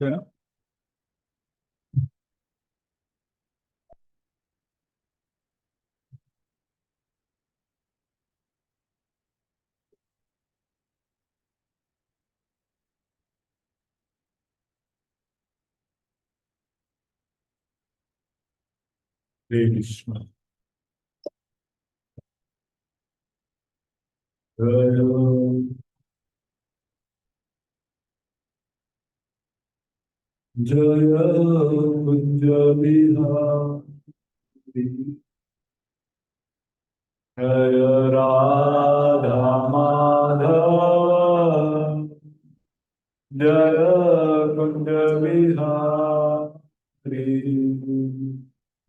है ना। हरे कृष्ण। जय जय कुंज बिहारी, जय राधा माधव, जय कुंज बिहारी,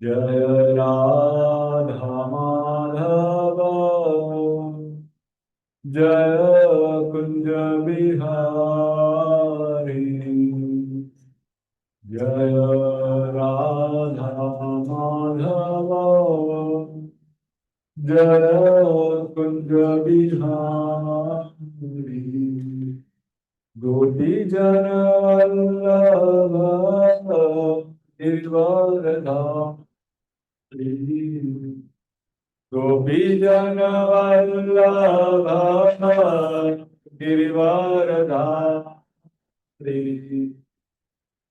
जय राधा माधव, जय कुंज बिहारी, जय राधा माधव, जय कुंज बिहारी, गोपी जन वल्लभ गिरिवरधारी, गोपी जन वल्लभ गिरिवरधारी,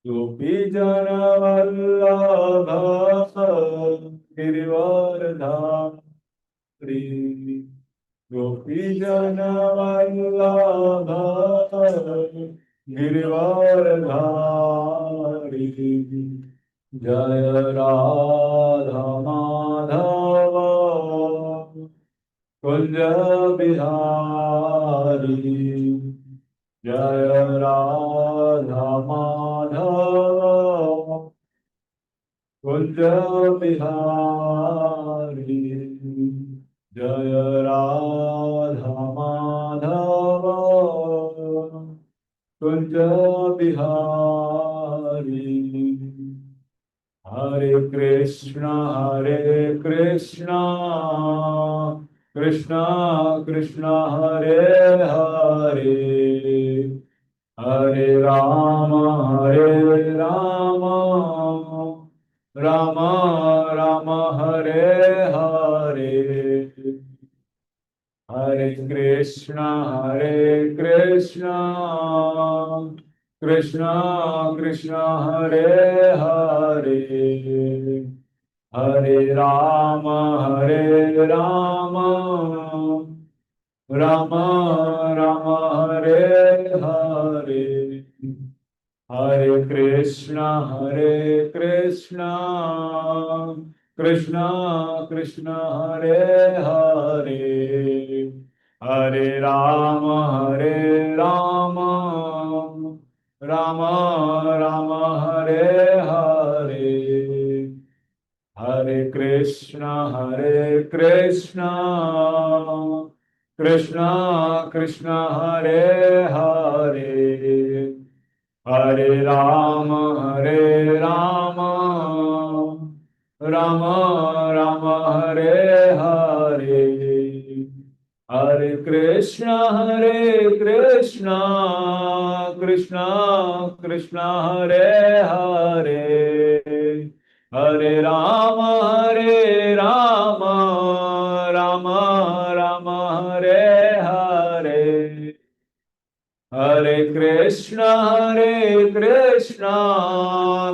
गोपी जन वल्लभ गिरिवरधारी, गोपी जन वल्लभ गिरिवरधारी, जय राधा माधव कुंज बिहारी, जय राधा माधव कुंज बिहारी, जय राधा माधव कुंज बिहारी, हरे कृष्णा कृष्णा कृष्णा हरे हरे, हरे राम राम राम हरे हरे, हरे कृष्णा कृष्णा कृष्णा हरे हरे, हरे राम राम राम राम हरे हरे, हरे कृष्णा कृष्णा कृष्णा हरे हरे, हरे राम राम राम हरे हरे, हरे कृष्णा कृष्णा कृष्णा हरे हरे, हरे राम राम राम हरे हरे, हरे कृष्णा कृष्णा कृष्णा हरे हरे, हरे राम राम राम हरे हरे, हरे कृष्णा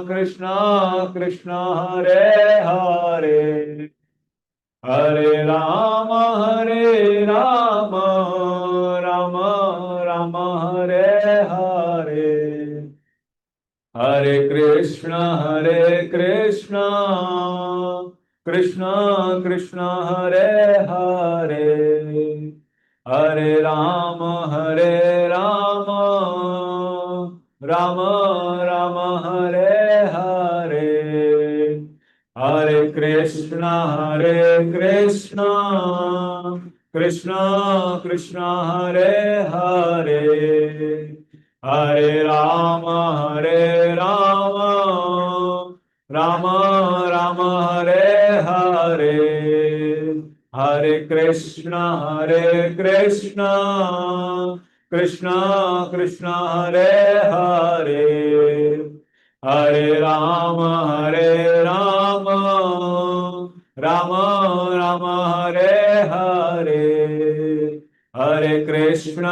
कृष्णा कृष्णा हरे हरे, हरे राम राम राम हरे हरे, हरे कृष्णा कृष्णा कृष्णा हरे हरे, हरे राम राम राम हरे हरे, हरे कृष्णा कृष्णा कृष्णा हरे हरे, हरे राम राम राम हरे हरे, हरे कृष्णा कृष्णा कृष्णा हरे हरे, हरे राम राम राम हरे हरे, हरे कृष्ण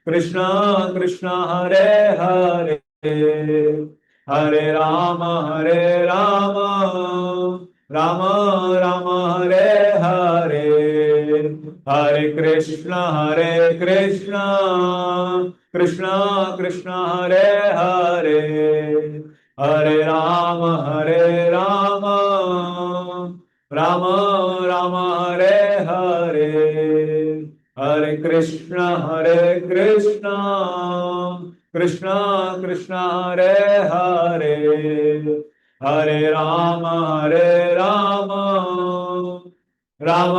कृष्ण कृष्ण हरे हरे, हरे राम राम राम हरे हरे, हरे कृष्ण कृष्ण कृष्ण हरे हरे, हरे राम राम राम हरे हरे, हरे कृष्ण कृष्ण कृष्ण हरे हरे, हरे राम राम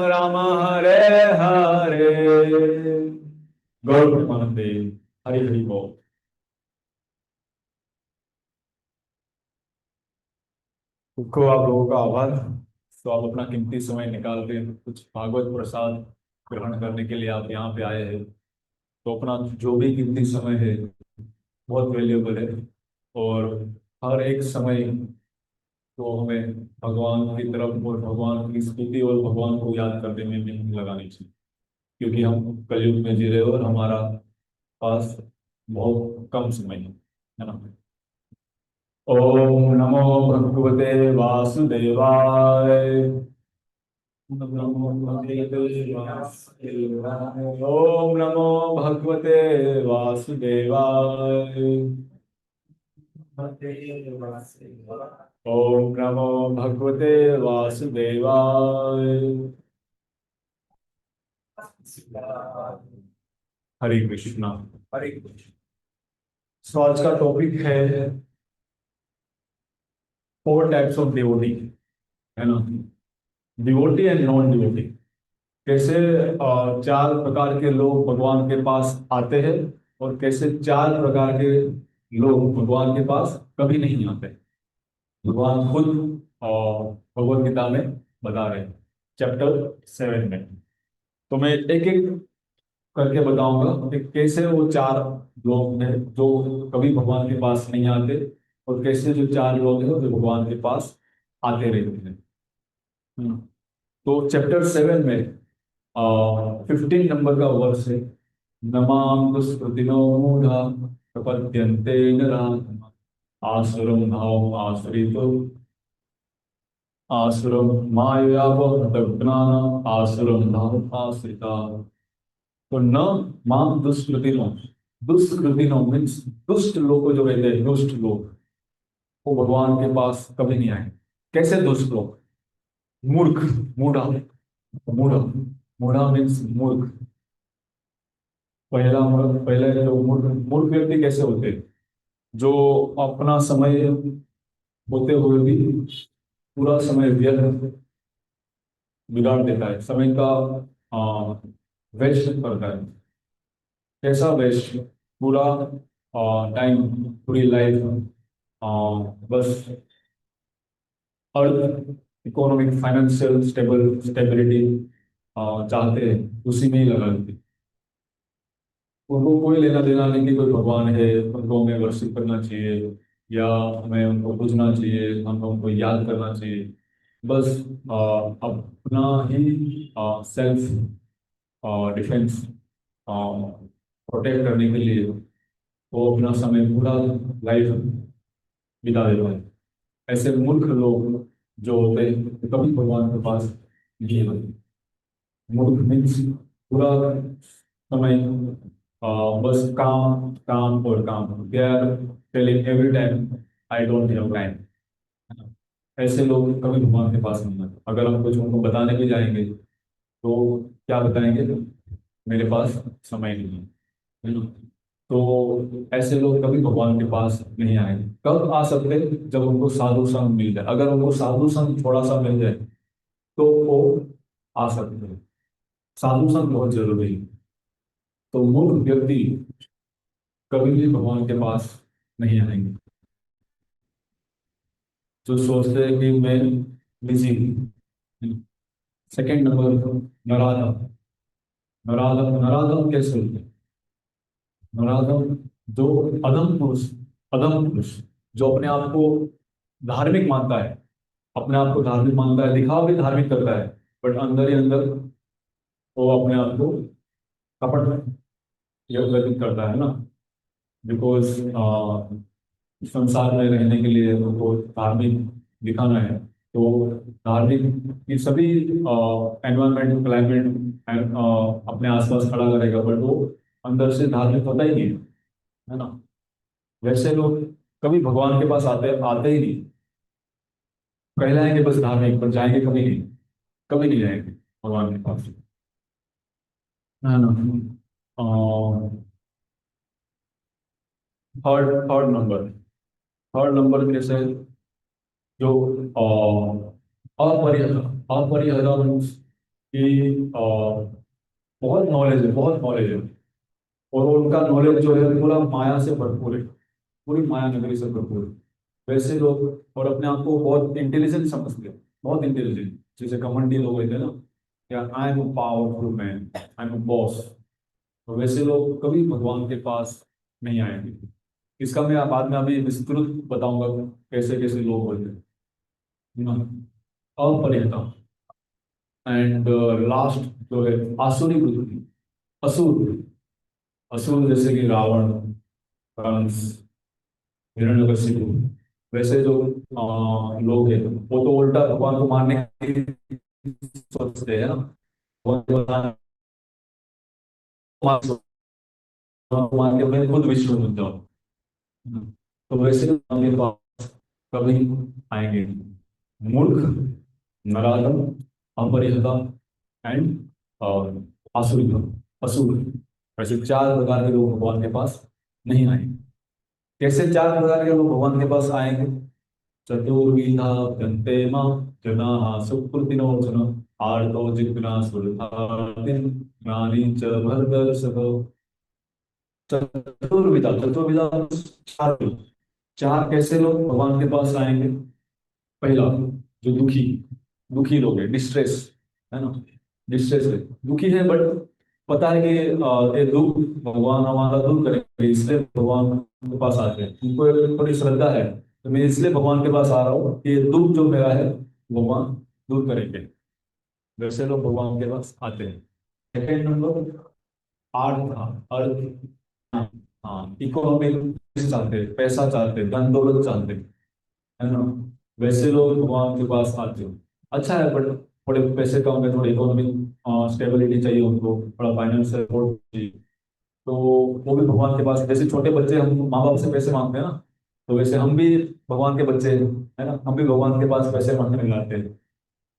राम हरे हरे। गौर प्रेमानंदे, हरि हरि बोल। को आप लोगों का आभार। तो आप अपना कीमती समय निकाल के कुछ भागवत प्रसाद ग्रहण करने के लिए आप यहाँ पे आए हैं। तो अपना जो भी कीमती समय है बहुत वैल्यूएबल है, और हर एक समय तो हमें भगवान की तरफ और भगवान की स्तुति और भगवान को याद करने में नहीं लगानी चाहिए, क्योंकि हम कलयुग में जी रहे हैं और हमारा पास बहुत कम समय है ना। ओम नमो भगवते वासुदेवाय। ओम नमो भगवते वासुदेवाय। ओम नमो भगवते वासुदेवाय। हरे कृष्णा। हरे कृष्ण। सो आज का टॉपिक है फोर टाइप्स ऑफ डिवोटी, है ना। डिवोटी एंड नॉन डिवोटी, कैसे चार प्रकार के लोग भगवान के पास आते हैं, और कैसे चार प्रकार के लोग भगवान के पास कभी नहीं आते। भगवान खुद भगवत गीता में बता रहे हैं, चैप्टर 7 में। तो मैं एक एक करके बताऊंगा कि कैसे वो चार लोग हैं जो कभी भगवान के पास नहीं आते, और कैसे जो चार लोग हैं जो भगवान के पास आते रहते हैं। तो चैप्टर 7 में 15 नंबर का वर्ष है। नमाम दुष्कृतिनो मूढ़ा प्रपद्यन्ते नराधमा, आसुरं भाव आश्रितो आसुरं मायावह आसुरं भाव आश्रिता। तो न माम दुष्कृतिनो, दुष्कृतिनो मीन्स दुष्ट लोग जो रहते हैं, दुष्ट लोग वो भगवान के पास कभी नहीं आए। कैसे दुष्ट लोग? मूर्ख, मूढ़ा, मूढ़ा, मूढ़ा मीन्स मूर्ख। पहले जो मूर्ख मूर्ख व्यक्ति कैसे होते हैं? जो अपना समय होते हुए भी पूरा समय व्यर्थ बिगाड़ देता है, समय का वेस्ट करता है। कैसा वेस्ट? पूरा टाइम, पूरी लाइफ बस अर्थ इकोनॉमिक फाइनेंशियल स्टेबिलिटी चाहते हैं, उसी में ही लगा देते हैं। उनको कोई लेना देना नहीं कि कोई भगवान है, उनको हमें वर्शिप करना चाहिए, या हमें उनको पूजना चाहिए, हमको उनको याद करना चाहिए। बस अपना ही सेल्फ डिफेंस प्रोटेक्ट करने के लिए वो अपना समय पूरा लाइफ बिता देता है। ऐसे मूर्ख लोग जो होते हैं वो कभी भगवान के पास नहीं होते। मूर्ख मीन्स पूरा समय बस काम काम और काम, they are telling every time I don't have time. ऐसे लोग कभी भगवान के पास नहीं आते। अगर हम कुछ उनको बताने भी जाएंगे तो क्या बताएंगे? मेरे पास समय नहीं है ना? तो ऐसे लोग कभी भगवान के पास नहीं आएंगे। कब आ सकते हैं? जब उनको साधु संग मिल जाए। अगर उनको साधु संग थोड़ा सा मिल जाए तो वो आ सकते हैं। साधु संग बहुत जरूरी है। तो मूर्ख व्यक्ति कभी भी भगवान के पास नहीं आएंगे। जो सोचते हैं कि मैं बिजी हूँ। Second number, नराधम। नराधम, नराधम कैसे होते हैं? नराधम जो अधम पुरुष, अधम पुरुष जो अपने आप को धार्मिक मानता है, अपने आप को धार्मिक मानता है, दिखावा भी धार्मिक करता है, बट अंदर ही अंदर वो अपने आप को कपट में व्यतीत करता है ना। बिकॉज संसार में रहने के लिए उनको धार्मिक दिखाना है, तो धार्मिक की सभी एनवायरमेंट, क्लाइमेट एंड अपने आसपास खड़ा करेगा, बट वो अंदर से धार्मिक होता ही नहीं है ना। वैसे लोग कभी भगवान के पास आते आते ही नहीं, कहलाएंगे बस धार्मिक, पर जाएंगे कभी नहीं, कभी नहीं जाएंगे भगवान के पास, है ना। थर्ड नंबर कैसे? जो अपरिहत, अपरिहत मीन्स कि बहुत नॉलेज है, बहुत नॉलेज है, और उनका नॉलेज जो है पूरा माया से भरपूर है, पूरी माया नगरी से भरपूर है। वैसे लोग, और अपने आप को बहुत इंटेलिजेंट समझते हैं, बहुत इंटेलिजेंट, जैसे घमंडी लोग होते हैं ना, या I am powerful man, I am boss. तो वैसे लोग कभी भगवान के पास नहीं आएंगे। इसका मैं बाद में अभी विस्तृत बताऊंगा कैसे कैसे लोग होते हैं। अपरिहता। एंड लास्ट जो है आसुरी वृत्ति, असुर, असुर जैसे कि रावण, कंस, हिरण्यकशिपु, वैसे जो लोग हैं वो तो उल्टा भगवान को मारने की सोचते हैं ना। भगवान को मान के मैं खुद विष्णु बन जाऊं। तो वैसे भगवान के पास कभी आएंगे नहीं। मूर्ख, नराधम, अपरिहता एंड असुर, असुर, ऐसे चार प्रकार के लोग भगवान के पास नहीं आएंगे। कैसे चार प्रकार के लोग भगवान के पास आएंगे? चतुर्विधा भजन्ते मां जनाः सुकृतिनोऽर्जुन आर्तो जिज्ञासुरर्थार्थिन् ज्ञानी च भरतर्षभ। चतुर्विधा, चतुर्विधा चार लोग। चार कैसे लोग भगवान के पास आएंगे? पहला, जो दुखी, दुखी लोग है, डिस्ट्रेस, है ना, डिस्ट्रेस है, दुखी है, बट पता है कि ये दुख भगवान हमारा दूर करेंगे, इसलिए भगवान के पास आते हैं। उनको एक थोड़ी श्रद्धा है, तो मैं इसलिए भगवान के पास आ रहा हूँ कि ये दुख जो मेरा है भगवान दूर करेंगे। वैसे लोग भगवान के पास आते हैं। सेकेंड नंबर, अर्थ, अर्थ, हाँ, हाँ, इकोनॉमिक चाहते हैं, पैसा चाहते हैं, धन दौलत चाहते हैं, है ना। वैसे लोग भगवान के पास आते हो, अच्छा है, बट थोड़े पैसे कम है, थोड़ी इकोनॉमिक स्टेबिलिटी चाहिए उनको, थोड़ा फाइनेंशियल सपोर्ट चाहिए, तो वो भी भगवान के पास, जैसे छोटे बच्चे हम माँ बाप से पैसे मांगते हैं ना, तो वैसे हम भी भगवान के बच्चे हैं, है ना, हम भी भगवान के पास पैसे मांगने जाते हैं।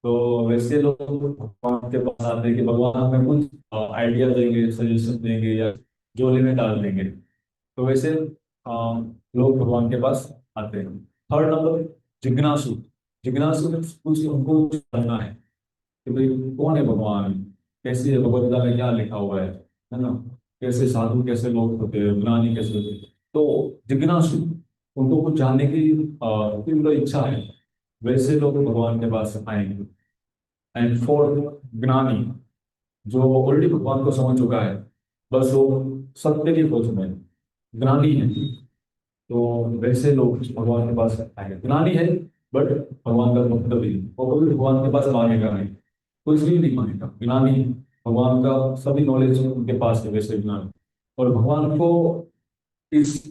तो वैसे लोग भगवान के पास आते हैं कि भगवान हमें कुछ आइडिया देंगे, सजेशन देंगे, या झोले में डाल देंगे। तो वैसे लोग भगवान के पास आते हैं। थर्ड नंबर, जिज्ञासु। जिज्ञासु में कुछ उनको कुछ जानना है कि भाई कौन है भगवान, कैसी है भगवद गीता में क्या लिखा हुआ है ना, कैसे साधु, कैसे लोग होते हैं, ज्ञानी कैसे होते हैं। तो जिज्ञासु, उनको कुछ जानने की तीव्र इच्छा है, वैसे लोग भगवान के पास आएंगे। एंड फोर्थ, ज्ञानी, जो ऑलरेडी भगवान को समझ चुका है, बस वो सत्य की खोज में ज्ञानी है, तो वैसे लोग भगवान के पास आएंगे। ज्ञानी है, बट भगवान का मतलब ही वो कभी भगवान के पास मांगेगा नहीं, कुछ भी नहीं मांगेगा। ज्ञानी भगवान का सभी नॉलेज उनके पास है, वैसे ज्ञानी। और भगवान को इस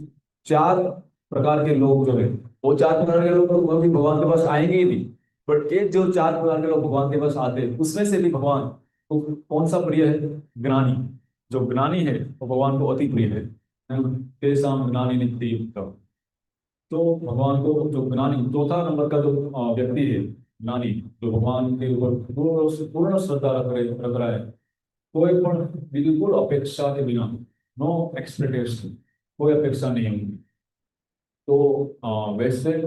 चार प्रकार के लोग जो है, वो चार प्रकार के लोग तो कभी भगवान के पास आएंगे ही नहीं, बट एक जो चार प्रकार के लोग भगवान के पास आते हैं, उसमें से भी भगवान को कौन सा प्रिय है? ज्ञानी। जो ज्ञानी है वो भगवान को अति प्रिय है ना? तेषां ज्ञानी नित्य युक्तः। तो भगवान को जो ज्ञानी, चौथा नंबर का जो व्यक्ति है ज्ञानी, जो भगवान के ऊपर पूर्ण श्रद्धा रख रहा है, कोई पण बिल्कुल अपेक्षा के बिना, नो एक्सपेक्टेशन, कोई अपेक्षा नहीं होगी। तो वैसे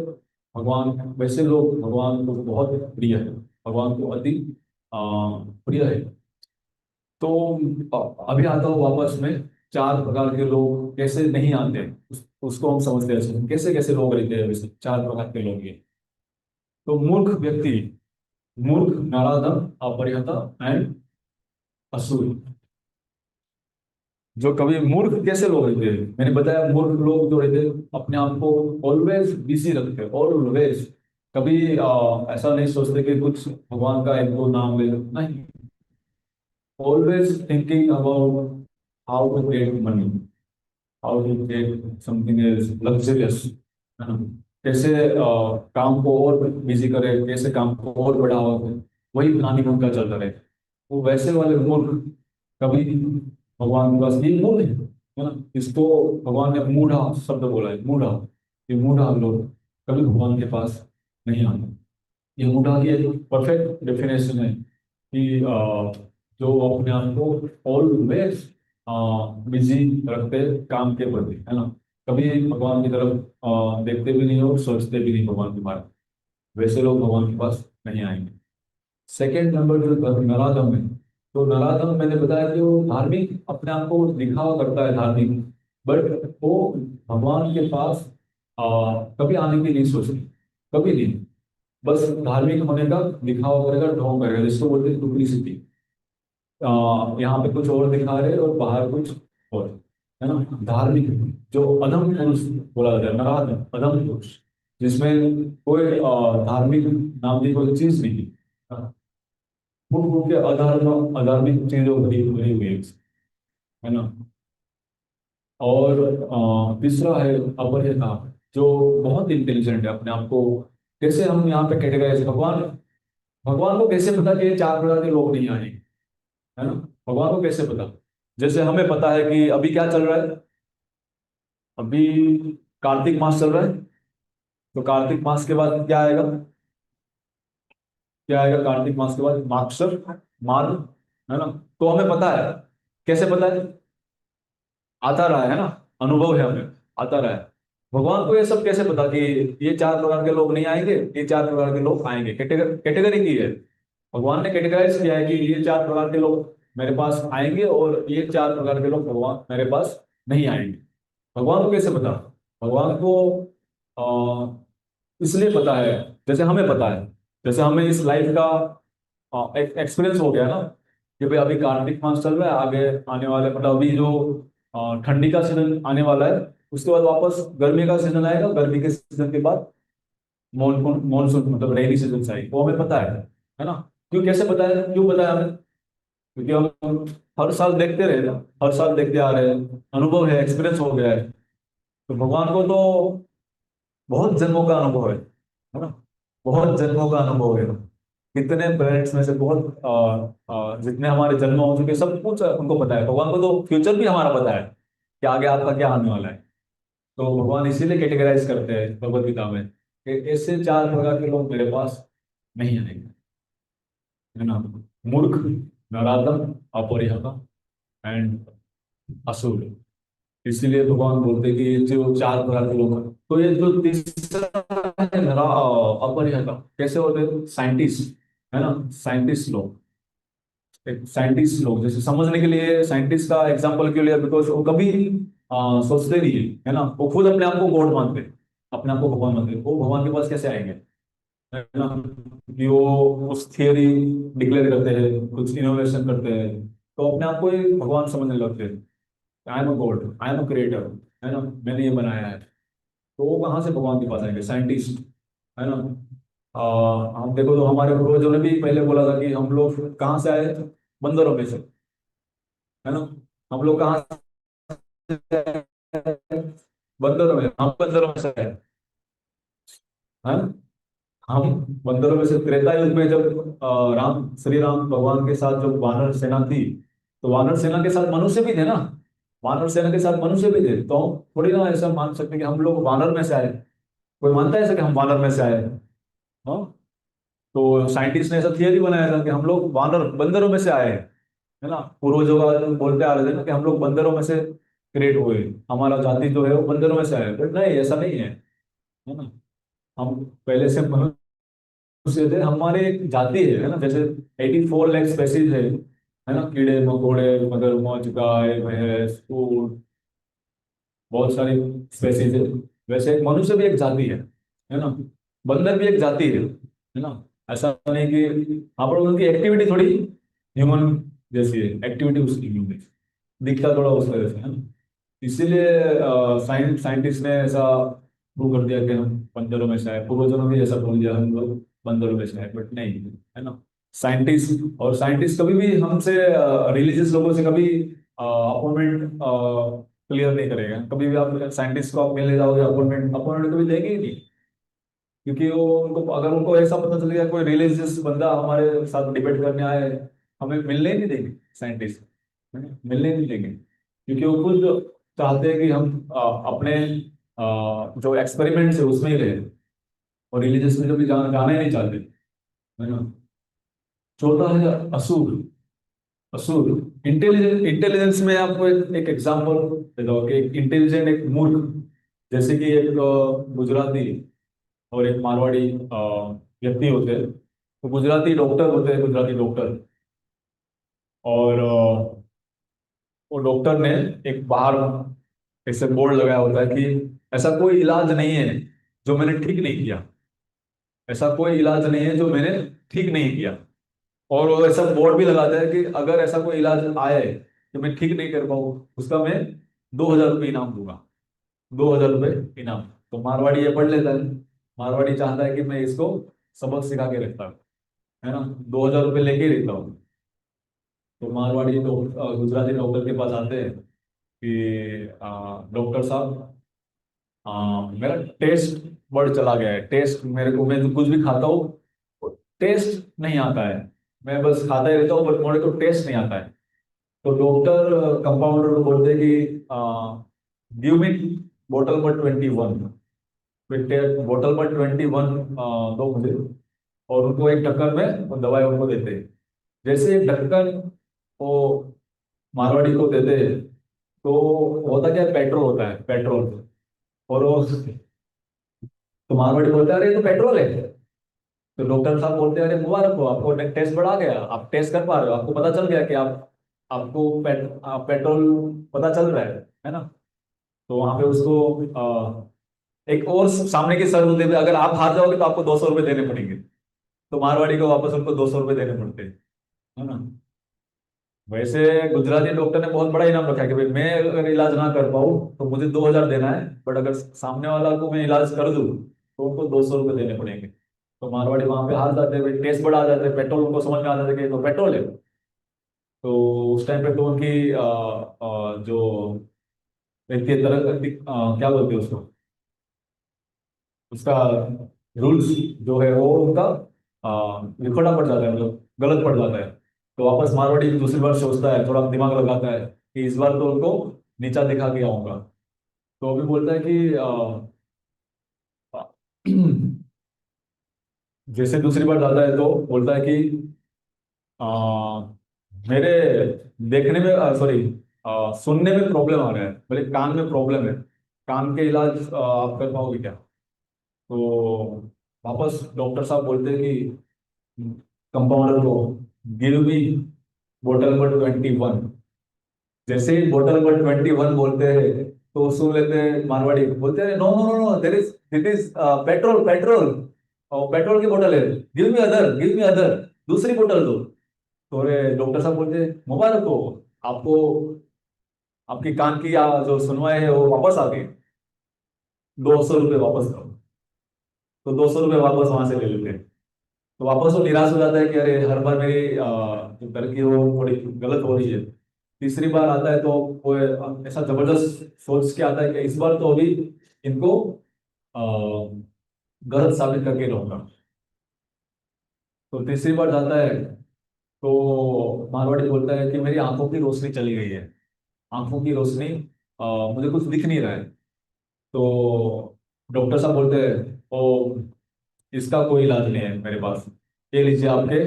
भगवान, वैसे लोग भगवान को बहुत प्रिय है, भगवान को अति प्रिय है। तो अभी आता हूँ वापस में, चार प्रकार के लोग कैसे नहीं आते, उसको हम समझते हैं कैसे कैसे लोग रहते हैं, वैसे चार प्रकार के लोग ये। तो मूर्ख व्यक्ति, मूर्ख, नराधम, अपरिहता एंड असुर। जो कभी मूर्ख कैसे लोग रहते हैं, मैंने बताया मूर्ख लोग जो रहते हैं अपने आप को ऑलवेज बिजी रखते हैं, ऑलवेज। कभी ऐसा नहीं सोचते कि कुछ भगवान का एक दो नाम ले लो, नहीं। Always thinking about how to get money, how to get something else luxurious, है ना। कैसे काम को और बिजी करे, कैसे काम को और बढ़ावा दे, वही प्लानिंग उनका चलता रहे। वो वैसे वाले मूर्ख कभी भगवान के पास, ये मूड है ना, इसको भगवान ने मूढ़ा शब्द बोला है, मूढ़ा। ये मूढ़ा लोग कभी भगवान के पास नहीं आते। ये मूढ़ा की एक परफेक्ट डेफिनेशन है कि जो अपने आप को ऑलवेज बिजी रखते काम के प्रति, है ना। कभी भगवान की तरफ देखते भी नहीं और सोचते भी नहीं भगवान के बारे में, वैसे लोग भगवान के पास नहीं आएंगे। सेकेंड नंबर जो नराधम है, तो नराधम मैंने बताया कि वो धार्मिक अपने आप को दिखावा करता है, धार्मिक, बट वो भगवान के पास कभी आने की नहीं सोचती, कभी नहीं। बस धार्मिक होने का दिखावा करेगा, ढोंग करेगा, जिसको बोलते हैं डुप्लीसिटी। यहाँ पे कुछ और दिखा रहे और बाहर कुछ और, है ना। धार्मिक जो अधम पुरुष बोला जाता है, नराधम अधम पुरुष, जिसमें कोई धार्मिक नाम की कोई चीज नहीं है। मूल रूप के अधर्म अधार्मिक चीजों भरी भरी हुई है ना। और तीसरा है अपरियता, जो बहुत इंटेलिजेंट है अपने आप को। कैसे हम यहाँ पे कैटेगराइज, भगवान भगवान को कैसे पता कि ये चार प्रकार के लोग नहीं आएंगे, है ना। भगवान को कैसे पता, जैसे हमें पता है कि अभी क्या चल रहा है, अभी कार्तिक मास चल रहा है, तो कार्तिक मास के बाद क्या आएगा, क्या आएगा कार्तिक मास के बाद, मागशर, माघ, है ना। तो हमें पता है, कैसे पता है, आता रहा है ना, अनुभव है हमें, आता रहा है। भगवान को ये सब कैसे पता कि ये चार प्रकार के लोग नहीं आएंगे, ये चार प्रकार के लोग आएंगे, कैटेगरी की है। भगवान ने कैटेगराइज किया है कि ये चार प्रकार के लोग मेरे पास आएंगे और ये चार प्रकार के लोग भगवान मेरे पास नहीं आएंगे। भगवान को कैसे पता, भगवान को इसलिए पता है, जैसे हमें पता है, जैसे हमें इस लाइफ का एक एक्सपीरियंस हो गया ना, कि भाई अभी कार्तिक मास चल रहा है, आगे आने वाले मतलब अभी जो ठंडी का सीजन आने वाला है, उसके बाद वापस गर्मी का सीजन आएगा, गर्मी के सीजन के बाद मॉनसून मॉनसून मतलब रेनी सीजन आएगी, वो हमें पता है ना। क्यों, कैसे पता है, क्यों पता है हमें, क्योंकि हम हर साल देखते रहे ना, हर साल देखते आ रहे हैं, अनुभव है, एक्सपीरियंस हो गया है। तो भगवान को तो बहुत जन्मों का अनुभव है ना, बहुत जन्मों का अनुभव है। कितने प्लैनेट्स में से बहुत जितने हमारे जन्म हो चुके सब कुछ उनको पता है। भगवान को तो फ्यूचर भी हमारा पता है कि आगे आपका क्या आने वाला है। तो भगवान इसीलिए कैटेगराइज करते हैं भगवत गीता में कि ऐसे चार प्रकार के लोग मेरे पास नहीं आएंगे, है ना। मूर्ख, नराधम, अपरिहत एंड असुर। इसीलिए भगवान बोलते हैं कि ये जो चार प्रकार के लोग हैं, तो ये जो तीसरा है अपरिहत, कैसे होते हैं, साइंटिस्ट, है ना। साइंटिस्ट लोग, साइंटिस्ट लोग जैसे समझने के लिए साइंटिस्ट का एग्जांपल क्यों लिया, बिकॉज वो कभी सोचते नहीं है ना, वो खुद अपने आप को गॉड मानते हैं, अपने आप को भगवान मानते हैं। वो भगवान के पास कैसे आएंगे, है ना, कि वो उस थियरी डिक्लेयर करते हैं, कुछ इनोवेशन करते हैं, तो अपने आप को ही भगवान समझने लगते हैं। I am a God, I am a creator, है ना, मैंने ये बनाया है। तो वो कहाँ से भगवान के पास आएंगे, साइंटिस्ट, है ना। हम देखो तो हमारे पूर्वजों ने भी पहले बोला था कि हम लोग कहाँ से आए, बंदरों में से, है ना। हम लोग कहाँ से आए? बंदरों में, हम बंदरों में से आए, है ना। हम बंदरों में से त्रेता युग में जब राम श्री राम भगवान के साथ जो वानर सेना थी, तो वानर सेना के साथ मनुष्य भी थे ना, वानर सेना के साथ मनुष्य भी थे। तो हम थोड़ी ना ऐसा मान सकते कि हम लोग वानर में से आए। कोई मानता है ऐसा कि हम वानर में से आए? हाँ। तो साइंटिस्ट ने ऐसा थियरी बनाया था कि हम लोग वानर बंदरों में से आए हैं, है ना। पूर्वजों का बोलते आ रहे थे ना कि हम लोग बंदरों में से क्रिएट हुए, हमारा जाति जो है वो बंदरों में से आया, बट नहीं, ऐसा नहीं है ना। हम पहले से मनुष्य थे, हमारे एक जाति है ना, जैसे 84 लाख स्पेसीज है ना, कीड़े मकोड़े, मगरमच्छ, गाय भैंस ऊंट, बहुत सारी स्पेसीज है। वैसे एक मनुष्य भी एक जाति है ना। बंदर भी एक जाति है ना। ऐसा नहीं कि हाँ, पर उनकी एक्टिविटी थोड़ी ह्यूमन जैसी है, एक्टिविटी उसकी ह्यूमन। दिखता थोड़ा उस वजह से है ना। इसीलिए साइंटिस्ट ने ऐसा प्रूव कर दिया कि हम बंदरों में से है, पूर्वजों ने भी ऐसा बोल दिया हम लोग बंदरों में से है, बट नहीं, है ना। साइंटिस्ट कभी भी हमसे, रिलीजियस लोगों से कभी अपॉइंटमेंट क्लियर नहीं करेगा। कभी भी आप साइंटिस्ट को आप मिलने जाओगे, अपॉइंटमेंट अपॉइंटमेंट कभी देंगे ही नहीं। क्योंकि वो उनको, अगर उनको ऐसा पता चल गया कोई रिलीजियस बंदा हमारे साथ डिबेट करने आए, हमें मिलने ही नहीं देंगे साइंटिस्ट, मिलने ही नहीं देंगे। क्योंकि वो खुद चाहते हैं कि हम अपने जो एक्सपेरिमेंट्स है उसमें ही रहे, और रिलीजियस में कभी जाना ही नहीं चाहते, है ना। चौथा है असूर। असूर, इंटेलिजेंस। इंटेलिजेंस में आपको एक एग्जांपल देता हूँ कि इंटेलिजेंट एक मूर्ख, जैसे कि एक गुजराती और एक मारवाड़ी व्यक्ति होते हैं। तो गुजराती डॉक्टर होते हैं, गुजराती डॉक्टर। और वो डॉक्टर ने एक बाहर ऐसे बोर्ड लगाया होता है कि ऐसा कोई इलाज नहीं है जो मैंने ठीक नहीं किया। ऐसा कोई इलाज नहीं है जो मैंने ठीक नहीं किया। और वो ऐसा बोर्ड भी लगाता है कि अगर ऐसा कोई इलाज आए जो मैं ठीक नहीं कर पाऊँ, उसका मैं 2,000 रुपये इनाम दूंगा। 2,000 रुपये इनाम। तो मारवाड़ी ये पढ़ लेता है। मारवाड़ी चाहता है कि मैं इसको सबक सिखा के रखता हूँ, है ना, 2,000 रुपये लेके ही रहता हूँ। तो मारवाड़ी तो गुजराती डॉक्टर के पास आते हैं कि डॉक्टर साहब, मेरा टेस्ट बढ़ चला गया है। टेस्ट मेरे को, मैं तो कुछ भी खाता हूँ, टेस्ट नहीं आता है। मैं बस खाता ही रहता हूँ, पर मेरे को टेस्ट नहीं आता है। तो डॉक्टर कंपाउंडर को बोलते हैं कि गिव मी बोतल नंबर 21। बोतल नंबर 21 दो मुझे। और उनको एक ढक्कन में वो दवाई उनको देते हैं। जैसे एक ढक्कन वो मारवाड़ी को देते हैं, तो होता क्या है, पेट्रोल होता है, पेट्रोल। और वो, तो मारवाड़ी बोलता है अरे ये तो पेट्रोल है। तो डॉक्टर साहब बोलते हैं अरे मुबारक हो, आपको टेस्ट बढ़ा गया, आप टेस्ट कर पा रहे हो, आपको पता चल गया कि आपको पेट्रोल पता चल रहा है ना। तो वहां पे उसको एक और सामने की शर्त होती है, अगर आप हार जाओगे तो आपको 200 रुपये देने पड़ेंगे। तो मारवाड़ी को वापस उनको 200 रुपये देने पड़ते हैं, है ना। वैसे गुजराती डॉक्टर ने बहुत बड़ा इनाम रखा है कि भाई मैं अगर इलाज ना कर पाऊँ तो मुझे 2,000 देना है, बट अगर सामने वाला को मैं इलाज कर दूं तो उनको 200 रुपये देने पड़ेंगे। तो मारवाड़ी वहां पे हार जाते हैं, भाई टेस्ट बढ़ा जाते हैं, पेट्रोल उनको समझ में आ जाता है कि ये तो पेट्रोल है। तो उस टाइम पे तो उनकी जो व्यक्ति तरह क्या बोलते हैं उसको, उसका रूल्स जो है वो उनका लिखोड़ा पड़ जाता है, मतलब गलत पड़ जाता है। तो वापस मारवाड़ी दूसरी बार सोचता है, थोड़ा दिमाग लगाता है कि इस बार तो उनको नीचा दिखा के आऊंगा। तो अभी बोलता है कि जैसे दूसरी बार जाता है तो बोलता है कि मेरे देखने में, सॉरी, सुनने में प्रॉब्लम आ रहा है, बोले कान में प्रॉब्लम है, कान के इलाज आप कर पाओगे क्या। तो वापस डॉक्टर साहब बोलते हैं कि कंपाउंडर को, गिव मी बोतल नंबर 21। जैसे ही बोतल नंबर 21 बोलते हैं तो सुन लेते हैं, मारवाड़ी बोलते हैं no no no no, there is it is petrol, petrol, और पेट्रोल की बोतल है, give me other, give me other, दूसरी बोतल दो। तो डॉक्टर साहब बोलते हैं मुबारक हो, आपको आपकी कान की जो सुनवाई है वो वापस आ गई, 200 रुपये वापस करो। तो 200 रुपये वापस वहां से ले लेते हैं। तो वापस वो निराश हो जाता है कि अरे हर बार मेरी जो तरक्की है वो थोड़ी गलत हो रही है। तीसरी बार आता है तो वो ऐसा जबरदस्त सोच के आता है कि इस बार तो अभी इनको अ, गलत साबित करके रहूंगा। तो तीसरी बार जाता है तो मारवाड़ी बोलता है कि मेरी आंखों की रोशनी चली गई है, आंखों की रोशनी, मुझे कुछ दिख नहीं रहा है। तो डॉक्टर साहब बोलते हैं ओ, इसका कोई इलाज नहीं है मेरे पास, ये लीजिए आपके,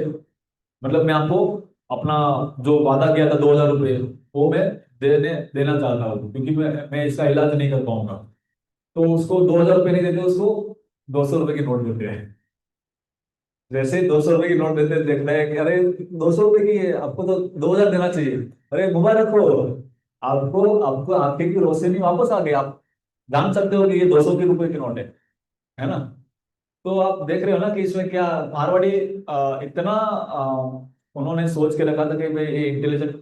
मतलब मैं आपको अपना जो वादा किया था 2,000 रुपये, वो मैं देना चाहता हूँ, क्योंकि मैं इसका इलाज नहीं कर पाऊंगा। तो उसको 2,000 रुपये नहीं देते, उसको 200 रुपये की नोट देते हैं। जैसे ही 200 रुपये की नोट देते हैं, देखता है कि अरे 200 रुपये की है, आपको तो 2,000 देना चाहिए। अरे मुबारक हो, आपको आपको आंखें की रोशनी वापस आ गई, आप जान सकते हो कि ये 200 रुपये की नोट है ना। तो आप देख रहे हो ना कि इसमें क्या मारवाड़ी इतना उन्होंने सोच के रखा था कि भाई ये इंटेलिजेंट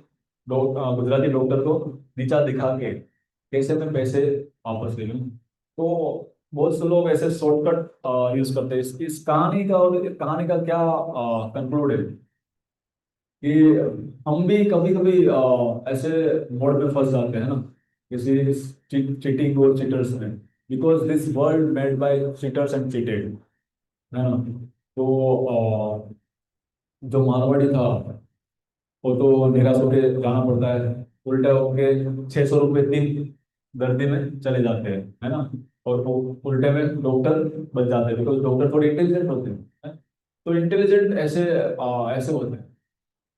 गुजराती डॉक्टर को नीचा दिखा के कैसे मैं पैसे वापस ले लूं। तो बहुत से लोग ऐसे शॉर्टकट यूज करते हैं। इस कहानी का, और कहानी का क्या कंक्लूड है कि हम भी कभी कभी ऐसे मोड़ पे फंस जाते हैं ना, किसी चीटिंग और चीटर्स में, because this world made by cheaters and cheated, है ना। तो जो मारवाड़ी था वो तो निराश होके जाना पड़ता है, उल्टा होके 600 रुपये दिन दर्दी में चले जाते हैं, है ना। और वो उल्टे में डॉक्टर बच जाते हैं, बिकॉज डॉक्टर थोड़े इंटेलिजेंट होते हैं। तो इंटेलिजेंट ऐसे ऐसे होते हैं।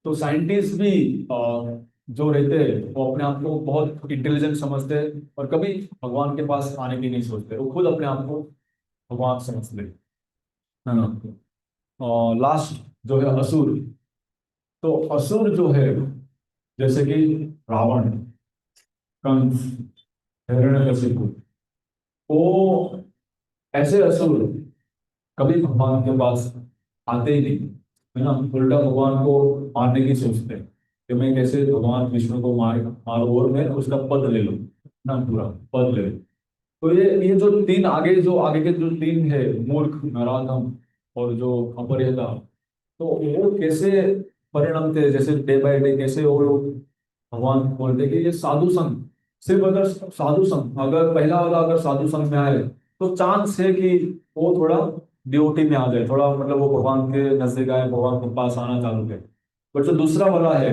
तो साइंटिस्ट भी जो रहते हैं वो अपने आप को बहुत इंटेलिजेंट समझते हैं, और कभी भगवान के पास आने की नहीं सोचते, वो खुद अपने आप को भगवान समझते हैं, है ना। लास्ट जो है असुर। तो असुर जो है, जैसे कि रावण, कंस, हिरण्यकशिपु, वो ऐसे असुर कभी भगवान के पास आते ही नहीं, है ना। उल्टा भगवान को मारने की सोचते हैं कि मैं कैसे भगवान विष्णु को मारूं और मैं उसका पद ले लूं, ना पूरा पद ले लूं। तो ये जो तीन आगे, जो आगे के जो तीन है, मूर्ख, नराधम और जो अपरिहता, तो वो कैसे परिणाम थे, जैसे डे बाय डे कैसे वो लोग भगवान बोलते कि ये साधु संग, सिर्फ अगर साधु संग, अगर पहला वाला अगर साधु संग में आए तो चांस है कि वो थोड़ा डिवोटी में आ जाए, थोड़ा मतलब वो भगवान के नजदीक आए, भगवान के पास आना चालू करे। बट जो दूसरा वाला है,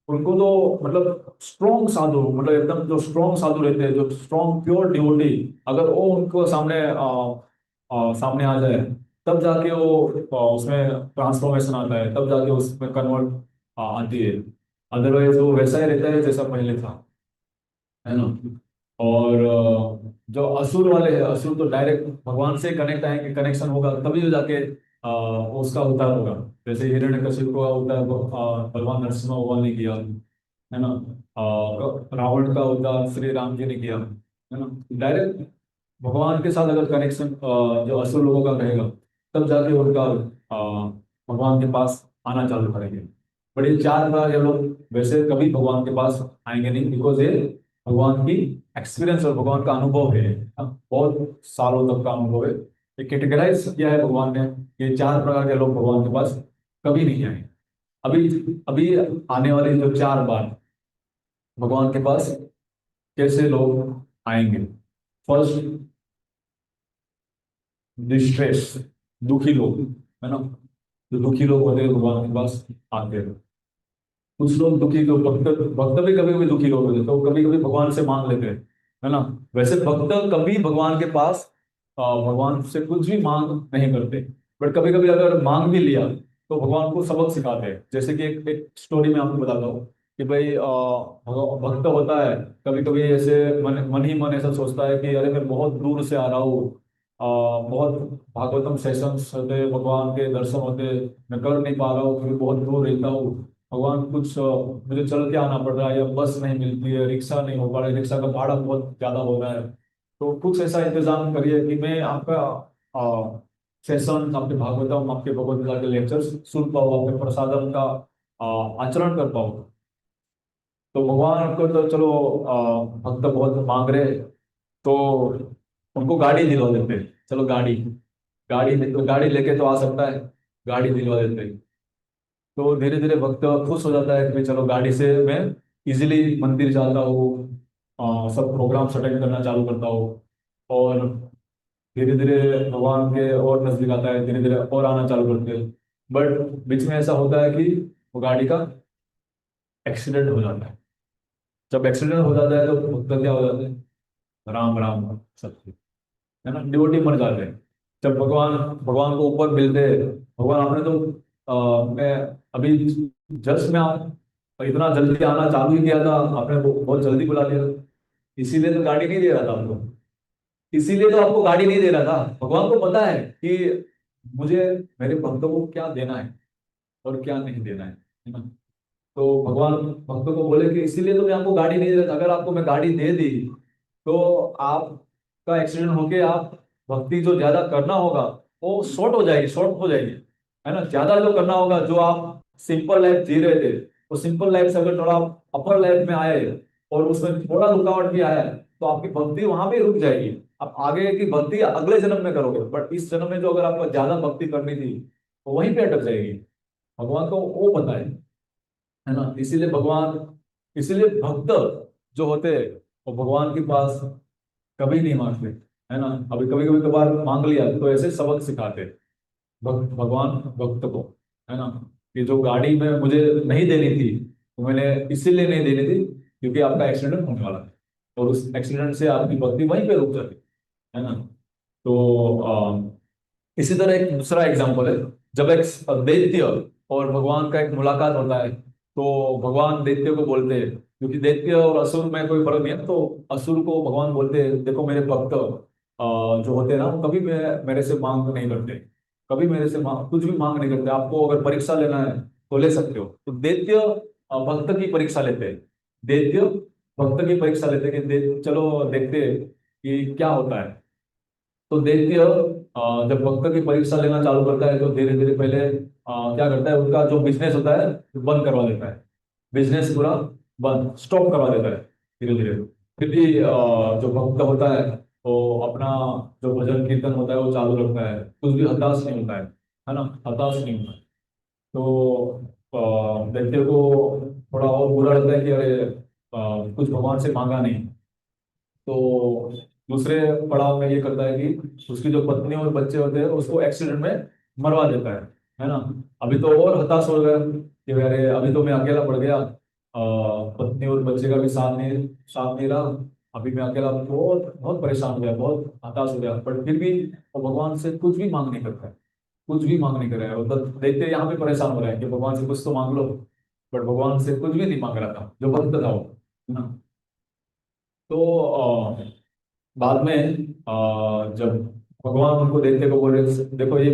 उनको तो मतलब स्ट्रॉन्ग साधु, मतलब एकदम जो स्ट्रॉन्ग साधु रहते हैं, जो स्ट्रॉन्ग प्योर डिवोटी, अगर वो उनको सामने सामने आ जाए, तब जाके वो उसमें ट्रांसफॉर्मेशन आता है, तब जाके उसमें कन्वर्ट आती है। अदरवाइज वो वैसा ही रहता है जैसा पहले था, है ना। और जो असुर वाले हैं, असुर तो डायरेक्ट भगवान से कनेक्ट आएंगे, कनेक्शन होगा तभी तो जाके उसका उद्धार होगा। जैसे हिरण्यकशिपु का उद्धार भगवान नरसिम्हा भगवान ने किया, है ना। रावण का उद्धार श्री राम जी ने किया, है ना। डायरेक्ट भगवान के साथ अगर कनेक्शन जो असुर लोगों का रहेगा, तब जाके उनका भगवान के पास आना चालू करेंगे। बट ये चार बार ये लोग वैसे कभी भगवान के पास आएंगे नहीं, बिकॉज ये भगवान की एक्सपीरियंस और भगवान का अनुभव है, बहुत सालों तक का अनुभव है। ये कैटेगराइज किया है भगवान ने, ये चार प्रकार के लोग भगवान के पास कभी नहीं आए। अभी अभी आने वाली जो चार बार भगवान के पास कैसे लोग आएंगे। फर्स्ट, डिस्ट्रेस, दुखी लोग, है ना। जो दुखी लोग होते हैं भगवान के पास आते हैं। कुछ लोग दुखी, लोग भक्त, भक्त भी कभी कभी दुखी लोग होते हैं, तो कभी कभी भगवान से मांग लेते हैं, है ना। वैसे भक्त कभी भगवान के पास भगवान से कुछ भी मांग नहीं करते। बट कभी कभी अगर मांग भी लिया तो भगवान को सबक सिखाते हैं। जैसे कि एक स्टोरी में आपको बताता हूँ कि भाई भक्त होता है, कभी कभी ऐसे मन ही मन ऐसा सोचता है कि अरे मैं बहुत दूर से आ रहा हूँ, बहुत भागवतम सेशंस होते, भगवान के दर्शन होते, मैं कर नहीं पा रहा हूँ क्योंकि बहुत दूर रहता हूँ। भगवान कुछ मुझे चल के आना पड़ रहा है, या बस नहीं मिलती है, रिक्शा नहीं हो पा रहा है, रिक्शा का भाड़ा बहुत ज्यादा हो रहा है। तो कुछ ऐसा इंतजाम करिए कि मैं आपका सेशन, आपके भागवतम, आपके भगवत गीता के लेक्चर्स सुन पाऊँ, आपके प्रसादम का आचरण कर पाऊँ। तो भगवान को तो चलो भक्त बहुत मांग रहे, तो उनको गाड़ी दिलवा देते हैं। चलो गाड़ी, गाड़ी लेके तो आ सकता है, गाड़ी दिलवा देते हैं। तो धीरे धीरे भक्त खुश हो जाता है कि भाई चलो गाड़ी से मैं इजीली मंदिर जाता हूँ, सब प्रोग्राम्स अटेंड करना चालू करता हूँ। और धीरे धीरे भगवान के और नजदीक आता है, धीरे धीरे और आना चालू करते हैं। बट बीच में ऐसा होता है कि वो गाड़ी का एक्सीडेंट हो जाता है। जब एक्सीडेंट हो जाता है तो भक्त क्या हो जाते हैं, राम राम सत्य, है ना, डिवोटी बन जाते हैं। जब भगवान भगवान को ऊपर मिलते हैं, भगवान आपने तो मैं अभी जस्ट में आप इतना जल्दी आना चालू ही किया था, आपने बहुत जल्दी बुला लिया, इसीलिए तो गाड़ी नहीं दे रहा था आपको, इसीलिए तो आपको गाड़ी नहीं दे रहा था। भगवान को पता है कि मुझे मेरे भक्तों को क्या देना है और क्या नहीं देना है ना। तो भगवान भक्तों को बोले कि इसीलिए तो मैं आपको गाड़ी नहीं दे रहा था, अगर आपको मैं गाड़ी दे दी तो आपका एक्सीडेंट होके आप भक्ति जो ज्यादा करना होगा वो शॉर्ट हो जाएगी, शॉर्ट हो जाएगी, है ना। ज्यादा जो करना होगा, जो आप सिंपल लाइफ जी रहे थे, वो सिंपल लाइफ से अगर थोड़ा अपर लाइफ में आए और उसमें थोड़ा रुकावट भी आया तो आपकी भक्ति वहां पे रुक जाएगी। आप आगे की भक्ति अगले जन्म में करोगे, बट इस जन्म में जो अगर आपको ज्यादा भक्ति करनी थी तो वहीं पे अटक जाएगी। भगवान को वो पता है ना। इसीलिए भगवान, इसीलिए भक्त जो होते हैं वो भगवान के पास कभी नहीं मांगते, है ना। अभी कभी कभी कभार मांग लिया तो ऐसे सबक सिखाते भगवान भक्त को, है ना, कि जो गाड़ी में मुझे नहीं देनी थी तो मैंने इसीलिए नहीं देनी थी क्योंकि आपका एक्सीडेंट होने वाला है, और उस एक्सीडेंट से आपकी भक्ति वहीं पे रुक जाती है ना। तो इसी तरह एक दूसरा एग्जाम्पल है, जब एक दैत्य और भगवान का एक मुलाकात होता है तो भगवान दैत्य को बोलते हैं, क्योंकि दैत्य और असुर में कोई फर्क नहीं है, तो असुर को भगवान बोलते हैं देखो मेरे भक्त जो होते हैं ना वो कभी मेरे से मांग नहीं करते, कभी मेरे से मांग कुछ भी मांग नहीं करते। आपको अगर परीक्षा लेना है तो ले सकते हो। तो दैत्य भक्त की परीक्षा लेते हैं, दैत्य भक्त की परीक्षा लेते हैं कि चलो देखते हैं कि क्या होता है। तो दैत्य जब भक्त की परीक्षा लेना चालू करता है तो धीरे धीरे पहले क्या करता है, उनका जो बिजनेस होता है बंद करवा देता है, बिजनेस पूरा बंद स्टॉप करवा देता है धीरे धीरे। फिर भी जो भक्त होता है वो अपना जो भजन कीर्तन होता है वो चालू रखता है, कुछ भी हताश नहीं होता है ना, हताश नहीं होता है। तो दैत्य को थोड़ा और बुरा लगता है कि अरे कुछ भगवान से मांगा नहीं। तो दूसरे पड़ाव में ये करता है कि उसकी जो पत्नी और बच्चे होते हैं उसको एक्सीडेंट में मरवा देता है ना। अभी तो और हताश हो गया कि अरे अभी तो मैं अकेला पड़ गया, पत्नी और बच्चे का भी साथ नहीं रहा, अभी मैं अकेला, बहुत बहुत परेशान हो गया, बहुत हताश हो गया। बट फिर भी वो भगवान से कुछ भी मांग नहीं करता है, कुछ भी मांग नहीं कर रहा है। और देखते यहाँ पे परेशान हो रहा है कि भगवान से कुछ तो मांग लो, बट भगवान से कुछ भी नहीं मांग रहा था जो भक्त था वो, है ना। तो बाद में जब भगवान उनको देखते को बोले देखो ये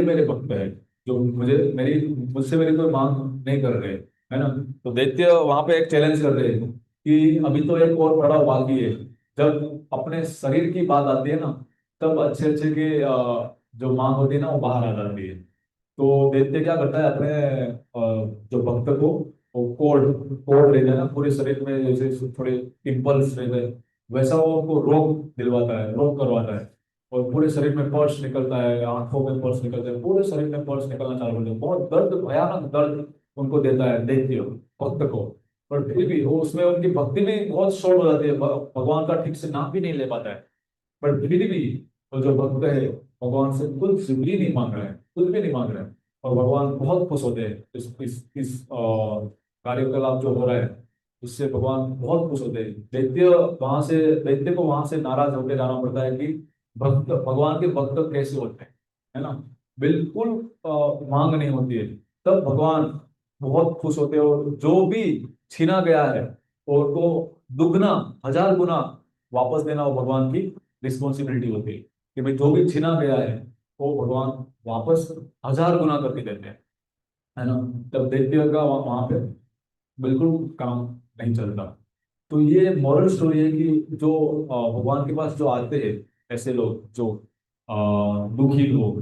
मेरे भक्त है जो मुझसे मेरी कोई मांग नहीं कर रहे, है ना। तो दैत्य वहां पे एक चैलेंज कर रहे हैं कि अभी तो एक और बड़ा बाकी है। जब अपने शरीर की बात आती है ना तब अच्छे अच्छे के जो मांग होती है ना वो बाहर आ जाती है। तो दैत्य क्या करता है अपने जो भक्त को वो कोड कोड रहता है ना पूरे शरीर में, जैसे थोड़े पिंपल्स रहते हैं वैसा वो उनको रोग दिलवाता है, रोग करवाता है। और पूरे शरीर में पर्स निकलता है, आंखों में पर्स निकलता है, पूरे शरीर में पर्स निकलना चालू हो जाता है, बहुत दर्द, भयानक दर्द उनको देता है दैत्य भक्त को। पर फिर भी वो उसमें उनकी भक्ति भी बहुत शॉर्ट हो जाती है, भगवान का ठीक से नाम भी नहीं ले पाता है। पर फिर भी वो जो भक्त है भगवान से कुछ भी नहीं मांग रहे हैं, कुछ भी नहीं मांग रहे हैं, और भगवान बहुत खुश होते हैं इस कार्यकलाप जो हो रहा है उससे भगवान बहुत खुश होते हैं। दैत्य को वहां से नाराज होकर जाना पड़ता है कि भक्त भगवान के भक्त कैसे होते हैं, है ना। बिल्कुल मांग नहीं होती है, तब भगवान बहुत खुश होते हैं, और जो भी छीना गया है और को दुगना, 1000 गुना वापस देना वो भगवान की रिस्पॉन्सिबिलिटी होती है कि भाई जो भी छीना गया है वो भगवान वापस 1000 गुना करके देते हैं, है ना। तब दैत्य का वहां पे बिल्कुल काम नहीं चलता। तो ये मॉरल स्टोरी है कि जो भगवान के पास जो आते हैं ऐसे लोग जो दुखी लोग,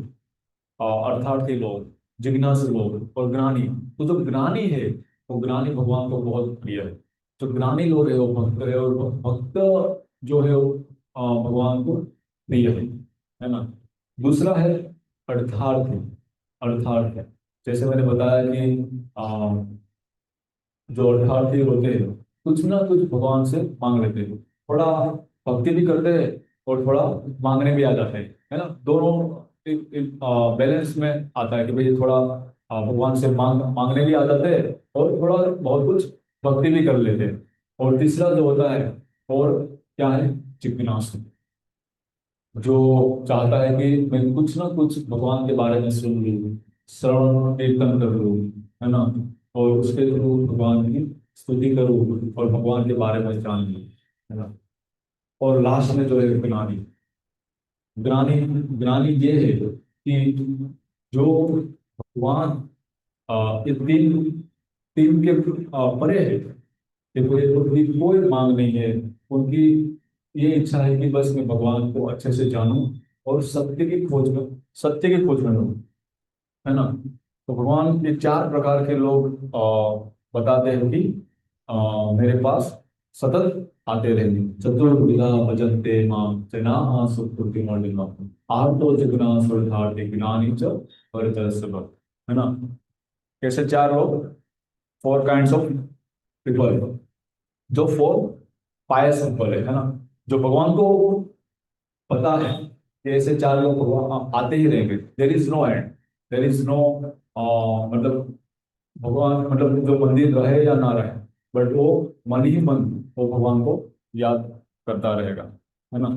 अर्थार्थी लोग, जिज्ञासु लोग और ज्ञानी, तो जो ज्ञानी है वो ज्ञानी भगवान को बहुत प्रिय है। जो ज्ञानी लोग है वो भक्त है, और भक्त जो है वो भगवान को प्रिय है ना। दूसरा है अर्थार्थी, अर्थार्थ है, जैसे मैंने बताया कि जो अर्थार्थी होते हैं कुछ ना कुछ भगवान से मांग लेते हैं, थोड़ा भक्ति भी करते हैं और थोड़ा मांगने भी आ जाते हैं, है ना। दोनों बैलेंस में आता है कि भाई थोड़ा भगवान से मांगने भी आ जाते हैं और थोड़ा बहुत कुछ भक्ति भी कर लेते हैं। और तीसरा जो होता है और क्या है, जिज्ञासु, जो चाहता है कि मैं कुछ ना कुछ भगवान के बारे में सुन लूँ, श्रवण कीर्तन कर लूँ, है ना, और उसके थ्रू भगवान की स्तुति करूँ और भगवान के बारे में जान लूँ, है ना। और लास्ट में जो है ज्ञानी, ज्ञानी ज्ञानी ये है कि जो भगवान ये तीन तीन के परे है कि उनकी कोई मांग नहीं है, उनकी ये इच्छा है कि बस मैं भगवान को अच्छे से जानूं और सत्य की खोज में रहूं, है ना। तो भगवान ये चार प्रकार के लोग बताते हैं कि मेरे पास सतत आते रहेंगे। चतुर्विधा भजन्ते माम जनाः सुकृतिमर्दिनः आर्तो जिज्ञासुरथार्थे सुरथार्थे ज्ञानी च परितस्सव। है ना? कैसे चार लोग, फोर काइंड्स ऑफ पीपल, जो फोर पायस पीपल है ना, जो भगवान को पता है कि ऐसे चार लोग भगवान आते ही रहेंगे। There is no end, there is no, मतलब भगवान, मतलब जो मंदिर रहे या ना रहे, बट वो मन ही मन वो भगवान को याद करता रहेगा। है ना?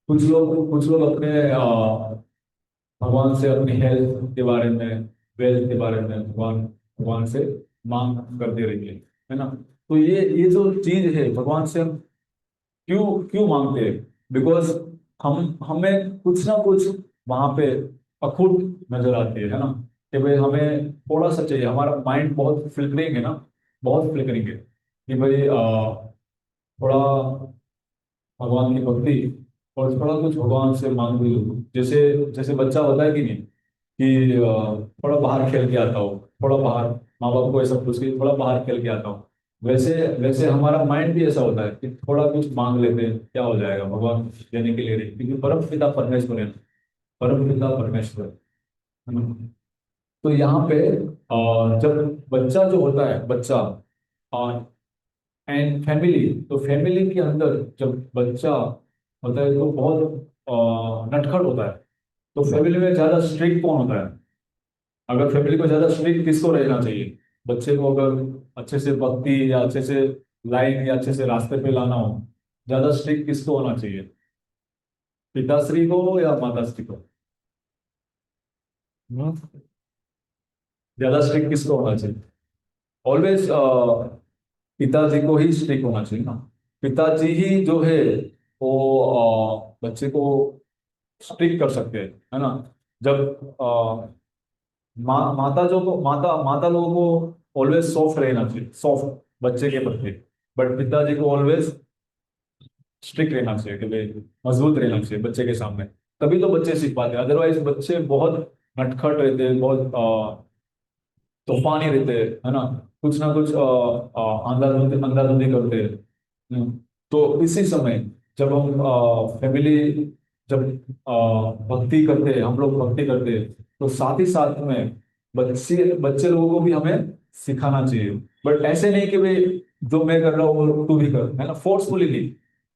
कुछ लोग अपने भगवान से अपनी हेल्थ के बारे में, वेल्थ के बारे में भगवान भगवान से मांग करते रहेंगे। है ना? तो ये जो चीज है, भगवान से हम क्यों क्यों मांगते हैं? बिकॉज हम हमें कुछ ना कुछ वहां पे अखुट नजर आती है ना, कि भाई हमें थोड़ा सा चाहिए। हमारा माइंड बहुत फ्लिकरिंग है ना, बहुत फ्लिकरिंग है कि भाई थोड़ा भगवान की भक्ति और थोड़ा कुछ भगवान से मांग लो। जैसे जैसे बच्चा होता है कि नहीं, कि थोड़ा बाहर खेल के आता हो, थोड़ा बाहर, माँ बाप को ऐसा पूछ के थोड़ा बाहर खेल के आता हो। वैसे वैसे हमारा माइंड भी ऐसा होता है कि थोड़ा कुछ मांग लेते हैं, क्या हो जाएगा, भगवान देने के लिए नहीं, क्योंकि परम पिता परमेश्वर है। परम पिता परमेश्वर है ना? तो यहाँ पे जब बच्चा जो होता है, बच्चा एंड फैमिली, तो फैमिली के अंदर जब बच्चा होता है तो बहुत नटखट होता है। तो फैमिली में ज्यादा स्ट्रिक्ट कौन होता है? अगर फैमिली को ज्यादा स्ट्रिक्ट किसको रहना चाहिए? बच्चे को अगर अच्छे से भक्ति या अच्छे से लाइन या अच्छे से रास्ते पे लाना हो, ज्यादा स्ट्रिक्ट किसको होना चाहिए? पिताश्री को या माताश्री को? हम्म? ज्यादा स्ट्रिक्ट किसको होना चाहिए? ऑलवेज पिताजी को ही स्ट्रिक्ट होना चाहिए ना। पिताजी ही जो है वो बच्चे को स्ट्रिक्ट कर सकते हैं। है ना? जब माता जो को माता माता लोगों को ऑलवेज सॉफ्ट रहना चाहिए, सॉफ्ट बच्चे के प्रति। बट पिताजी को ऑलवेज स्ट्रिक्ट रहना चाहिए, कि भाई मजबूत रहना चाहिए बच्चे के सामने। तभी तो बच्चे सीख पाते हैं। अदरवाइज बच्चे बहुत नटखट रहते हैं, बहुत तूफानी रहते हैं। है ना? कुछ ना कुछ अंधाधुंधी अंधाधुंधी करते हैं। तो इसी समय जब हम फैमिली, जब भक्ति करते हैं, हम लोग भक्ति करते हैं, तो साथ ही साथ में बच्चे बच्चे लोगों को भी हमें सिखाना चाहिए। बट ऐसे नहीं कि भाई जो मैं कर रहा हूँ वो तू भी कर, है ना, फोर्सफुली नहीं।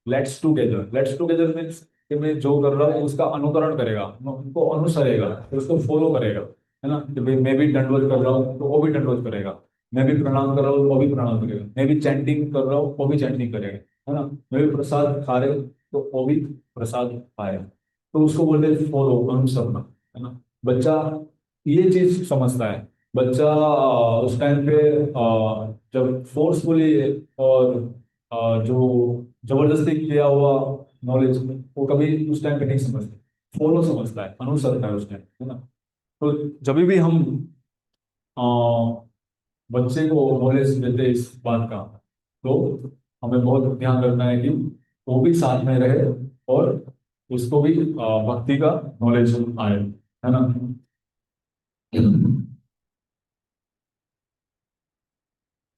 लेट्स टुगेदर मीन्स कि मैं जो कर रहा हूँ उसका अनुकरण करेगा, उनको अनुसरेगा, उसको फॉलो करेगा। है ना? कि भाई मैं भी दंडवत कर रहा हूँ तो वो भी दंडवत करेगा, मैं भी प्रणाम कर रहा हूँ वो भी प्रणाम करेगा, मैं भी चैंटिंग कर रहा हूँ वो भी चैंटिंग करेगा। है ना? मैं भी प्रसाद खा रहे हूँ तो वो भी प्रसाद खाएगा। तो उसको बोलते हैं फॉलो, अनुसरना। है ना? बच्चा ये चीज समझता है। बच्चा उस टाइम पे जब फोर्सफुली और जो जबरदस्ती किया हुआ नॉलेज वो कभी उस टाइम पे नहीं समझता, फॉलो समझता है, अनुसरता है उस टाइम। है ना? तो जब भी हम अ, बच्चे को नॉलेज देते हैं इस बात का, तो हमें बहुत ध्यान रखना है कि वो भी साथ में रहे और उसको भी भक्ति का नॉलेज आए। है ना?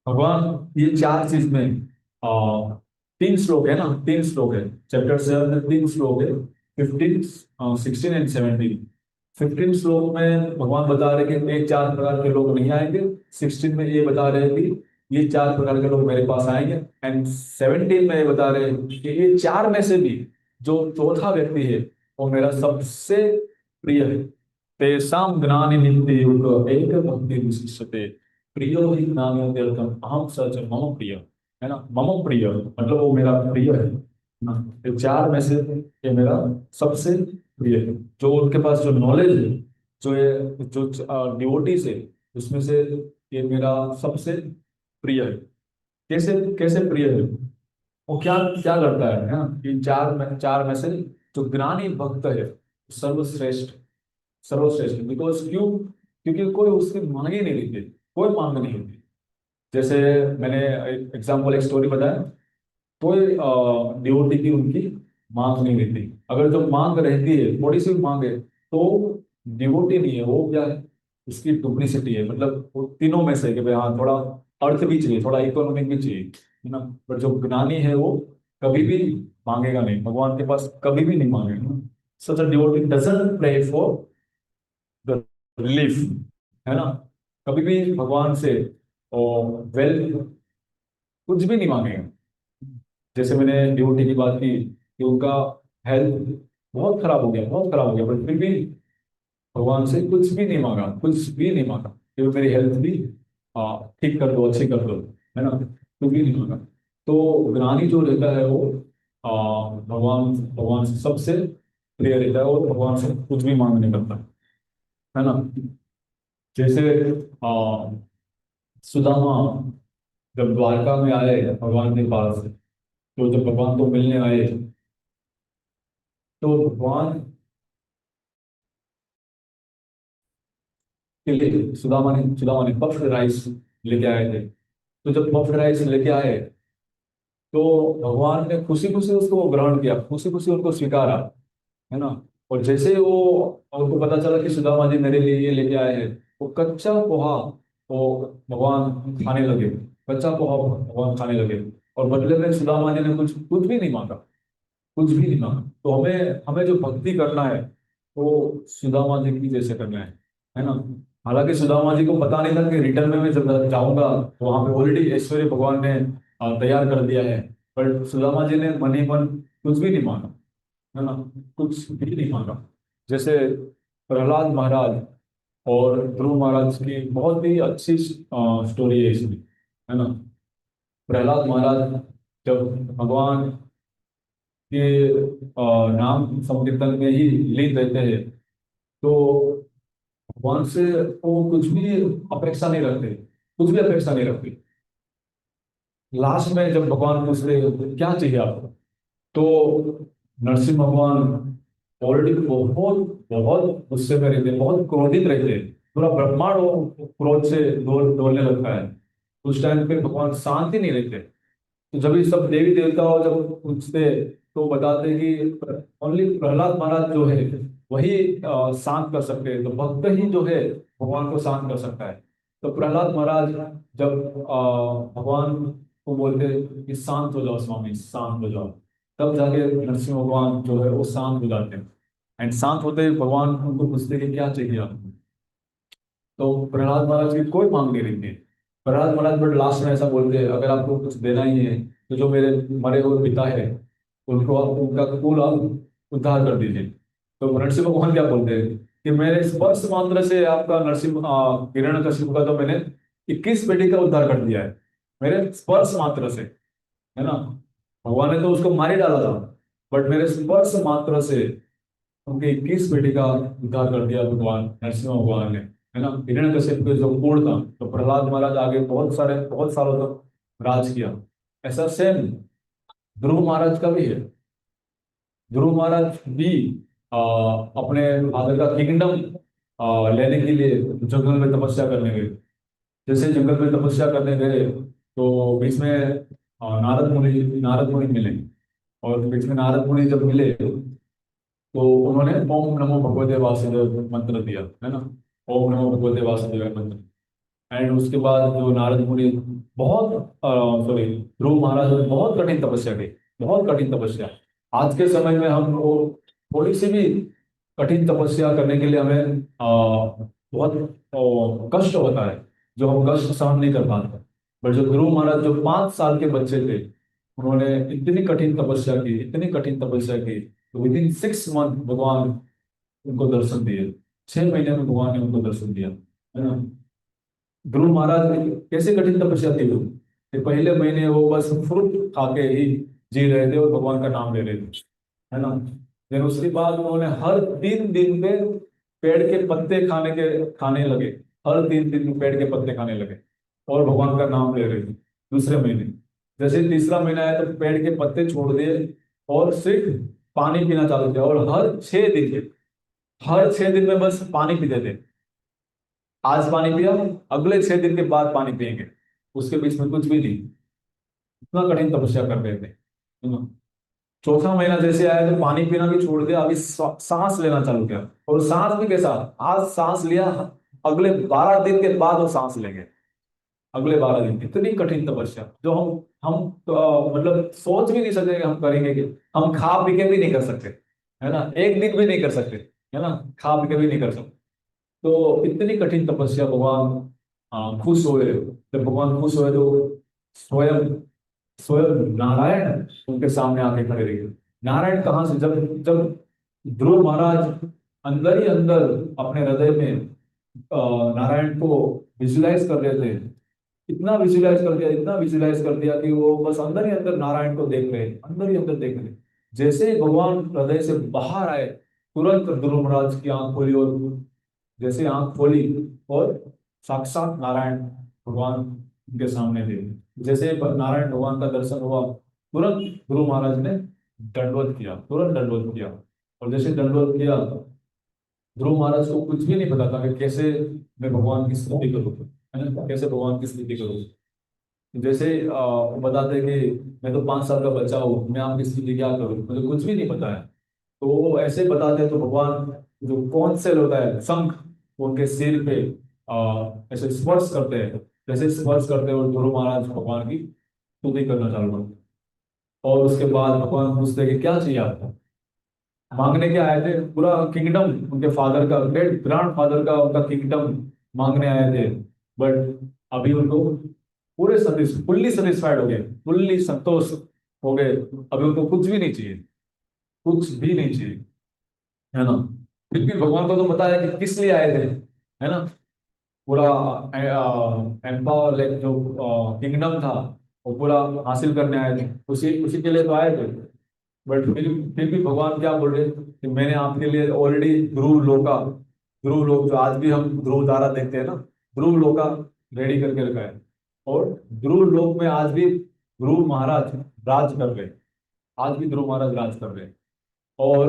भगवान ये चार चीज में तीन श्लोक है ना, तीन श्लोक है। चैप्टर 7 में तीन श्लोक है, 15, 16 एंड 17। 15 श्लोक में भगवान बता रहे कि एक चार प्रकार के लोग नहीं आएंगे। 16 में ये बता रहे हैं कि ये चार प्रकार के लोग मेरे पास आएंगे। एंड 17 में ये बता रहे हैं कि ये चार में से भी जो चौथा व्यक्ति है वो मेरा सबसे प्रिय है। तेषां ज्ञानि नित्य युग एक भक्ति विशिष्यते प्रियो ही ज्ञानोद्यर्थम अहम सच मम प्रिय। है ना? मम प्रिय मतलब वो मेरा प्रिय है ना। ये चार में से ये मेरा सबसे प्रिय है। जो उनके पास जो नॉलेज है, जो ये जो डिवोटीज है, उसमें से ये मेरा सबसे प्रिय है। कैसे कैसे प्रिय है? वो क्या क्या करता है ना, इन चार में से जो ज्ञानी भक्त है सर्वश्रेष्ठ, सर्वश्रेष्ठ। बिकॉज क्यों? क्योंकि कोई उसकी मांग ही नहीं लेते, कोई मांग नहीं होती। जैसे मैंने एग्जाम्पल एक स्टोरी बताया, कोई डिवोटी की उनकी मांग नहीं रहती। अगर जो मांग रहती है, थोड़ी सी मांग है, तो डिवोटी नहीं है, वो क्या है, उसकी डुप्लीसिटी है। मतलब वो तीनों में से कि भाई हाँ, थोड़ा अर्थ भी चाहिए, थोड़ा इकोनॉमिक भी चाहिए, है ना। पर जो ज्ञानी है वो कभी भी मांगेगा नहीं, भगवान के पास कभी भी नहीं मांगेगा। So the devotee doesn't pray for the relief, है ना, कभी भी भगवान से और वेल्थ कुछ भी नहीं मांगेगा। जैसे मैंने डिवोटी की बात की कि उनका हेल्थ बहुत खराब हो गया, बहुत खराब हो गया, पर फिर भी भगवान से कुछ भी नहीं मांगा, कुछ भी नहीं मांगा कि वो मेरी हेल्थ भी ठीक कर दो, अच्छी कर दो, है ना, कुछ भी नहीं मांगा। तो ज्ञानी जो रहता है वो भगवान भगवान से सबसे प्रिय रहता है और भगवान से कुछ भी मांग नहीं करता, है ना। जैसे आ, सुदामा जब द्वारका में आए भगवान के पास, तो जब भगवान को मिलने आए, तो भगवान के लिए सुदामा ने पफ्ड राइस लेके आए थे। तो जब पफ्ड राइस लेके आए, तो भगवान ने खुशी खुशी उसको ग्रहण किया, खुशी खुशी उनको स्वीकारा, है ना। और जैसे ही वो उनको पता चला कि सुदामा जी मेरे लिए ये लेके आए हैं, वो कच्चा पोहा वो भगवान खाने लगे, कच्चा पोहा भगवान खाने लगे। और बदले में सुदामा जी ने कुछ कुछ भी नहीं मांगा, कुछ भी नहीं मांगा। तो हमें हमें जो भक्ति करना है वो सुदामा जी की जैसे करना है ना। हालांकि सुदामा जी को पता नहीं था कि रिटर्न में मैं जब जाऊंगा तो वहां पे ऑलरेडी ऐश्वर्य भगवान ने तैयार कर दिया है। पर सुदामा जी ने मन ही मन कुछ भी नहीं मांगा, है ना, कुछ भी नहीं मांगा। जैसे प्रहलाद महाराज और ध्रुव महाराज की बहुत ही अच्छी स्टोरी है इसमें, है ना। प्रहलाद महाराज जब भगवान के नाम संकीर्तन में ही लीन रहते हैं, तो भगवान से वो कुछ भी अपेक्षा नहीं रखते, कुछ भी अपेक्षा नहीं रखते। लास्ट में जब भगवान पूछते हैं, क्या चाहिए आपको, तो नरसिंह भगवान ऑलरेडी बहुत बहुत गुस्से में रहते हैं, बहुत क्रोधित रहते हैं, पूरा ब्रह्मांड वो क्रोध से डोलने लगता है। उस टाइम पे भगवान शांति नहीं रहते। तो जब ये सब देवी देवताओं जब पूछते, तो बताते कि ओनली प्रहलाद महाराज जो है वही शांत कर सकते हैं, तो भक्त ही जो है भगवान को शांत कर सकता है। तो प्रहलाद महाराज जब भगवान को बोलते हैं कि शांत हो जाओ स्वामी, शांत हो जाओ, तब जाके नरसिंह भगवान जो है वो शांत हो जाते हैं। एंड शांत होते ही भगवान उनको पूछते हैं कि क्या चाहिए आपको। तो प्रहलाद महाराज की कोई मांग नहीं रहती है। प्रहलाद महाराज बट लास्ट में ऐसा बोलते हैं, अगर आपको कुछ देना ही है तो जो मेरे मरे हुए पिता है उनको आप, उनका कुल आप उद्धार कर दीजिए। तो नरसिंह भगवान क्या बोलते हैं कि मेरे स्पर्श मात्र से आपका नरसिंह हिरण्यकशिपु का तो मैंने 21 बेटी का उद्धार कर दिया है, मेरे स्पर्श मात्र से, है ना। भगवान ने तो उसको मार ही डाला था, बट मेरे स्पर्श मात्र से उनके 21 बेटी का उद्धार कर दिया भगवान नरसिंह भगवान ने, है ना। हिरण्यकशिपु के जो कोढ़ था, तो प्रहलाद महाराज आगे बहुत सालों तक राज किया। ऐसा सेम ध्रुव महाराज का भी है। ध्रुव महाराज भी अपने फादर का किंगडम लेने के लिए जंगल में तपस्या करने गए। जैसे जंगल में तपस्या करने गए, तो बीच में नारद मुनि मिले। और बीच में नारद मुनि जब मिले, तो उन्होंने ओम नमो भगवते वासुदेव मंत्र दिया, है ना, ओम नमो भगवते वासुदेव मंत्र। एंड उसके बाद जो नारद मुनि बहुत सॉरी ध्रुव महाराज ने बहुत कठिन तपस्या की, बहुत कठिन तपस्या। आज के समय में हम लोग थोड़ी सी भी कठिन तपस्या करने के लिए हमें बहुत कष्ट होता है, जो हम कष्ट सहन नहीं कर पाते। बट जो ध्रुव महाराज जो 5 साल के बच्चे थे, उन्होंने इतनी कठिन तपस्या की, इतनी कठिन तपस्या की, तो विद इन 6 मंथ भगवान उनको दर्शन दिए। 6 महीने में भगवान ने उनको दर्शन दिया, है ना। ध्रुव महाराज ने कैसे कठिन तपस्या थी वो, कि पहले महीने वो बस फ्रूट खा के ही जी रहे थे और भगवान का नाम ले रहे थे, है ना। फिर उसके बाद उन्होंने हर 3 दिन पे पेड़ के पत्ते खाने लगे, हर 3 दिन में पेड़ के पत्ते खाने लगे और भगवान का नाम ले रहे थे। दूसरे महीने, जैसे तीसरा महीना आया तो पेड़ के पत्ते छोड़ दिए और सिर्फ पानी पीना चालू किया। और हर 6 दिन में बस पानी पीते थे। आज पानी पिया, अगले 6 दिन के बाद पानी पिएंगे, उसके बीच में कुछ भी नहीं। इतना कठिन तपस्या कर रहे थे, है ना। चौथा महीना जैसे आया तो पानी पीना भी छोड़ दिया, अभी सांस लेना चालू किया। और सांस भी कैसा, आज सांस लिया, अगले 12 दिन के बाद वो सांस लेंगे। अगले 12 दिन, इतनी कठिन तपस्या जो हम तो, मतलब सोच भी नहीं सकते कि हम करेंगे कि हम खा पी के भी नहीं कर सकते, है ना, एक दिन भी नहीं कर सकते, है ना, खा पी के भी नहीं कर सकते। तो इतनी कठिन तपस्या, भगवान खुश हुए। जब भगवान खुश हुए तो स्वयं स्वयं नारायण उनके सामने आके खड़े रहे। नारायण कहाँ से, जब जब ध्रुव महाराज अंदर ही अंदर अपने हृदय में नारायण को विजुलाइज कर रहे थे, इतना विजुलाइज कर दिया, इतना विजुलाइज कर दिया कि वो बस अंदर ही अंदर नारायण को देख रहे, अंदर ही अंदर देख रहे। जैसे ही भगवान हृदय से बाहर आए, तुरंत ध्रुव महाराज की आंख खोली, और जैसे आंख खोली और साक्षात नारायण भगवान उनके सामने थे। जैसे नारायण भगवान का दर्शन हुआ, तुरंत ध्रुव महाराज ने दंडवत किया, तुरंत दंडवत किया। और जैसे दंडवत किया, ध्रुव महाराज को कुछ भी नहीं पता था कि कैसे मैं भगवान की स्तुति करूँ, है ना, कैसे भगवान की स्तुति करूँ। जैसे वो बताते हैं कि मैं तो 5 साल का बच्चा हूँ, मैं आपकी स्तुति क्या करूँ, मुझे कुछ भी नहीं पता है। तो वो ऐसे बताते हैं, तो भगवान जो कौन से होता है शंख, उनके सिर पे ऐसे स्पर्श करते हैं, जैसे स्पर्श करते हैं और ध्रुव महाराज भगवान की स्तुति करना चालू करते हैं। और उसके बाद भगवान पूछते हैं कि क्या चाहिए आपको, मांगने के आए थे, पूरा किंगडम, उनके फादर का, ग्रेट ग्रैंड फादर का, उनका किंगडम मांगने आए थे। बट अभी उनको पूरे फुल्ली सेटिस्फाइड हो गए, फुल्ली संतोष हो गए। अभी उनको कुछ भी नहीं चाहिए, कुछ भी नहीं चाहिए, है ना। फिर भी भगवान को तो पता है कि किस लिए आए थे, है ना। पूरा एम्पावर, लाइक जो किंगडम था, वो पूरा हासिल करने आए थे, उसी उसी के लिए तो आए थे। बट फिर भी भगवान क्या बोल रहे कि मैंने आपके लिए ऑलरेडी ध्रुव लोका, ध्रुव लोक जो आज भी हम ध्रुव तारा देखते हैं ना, ध्रुव लोका रेडी करके रखा है। और ध्रुव लोक में आज भी ध्रुव महाराज राज कर रहे हैं, आज भी ध्रुव महाराज राज कर रहे हैं। और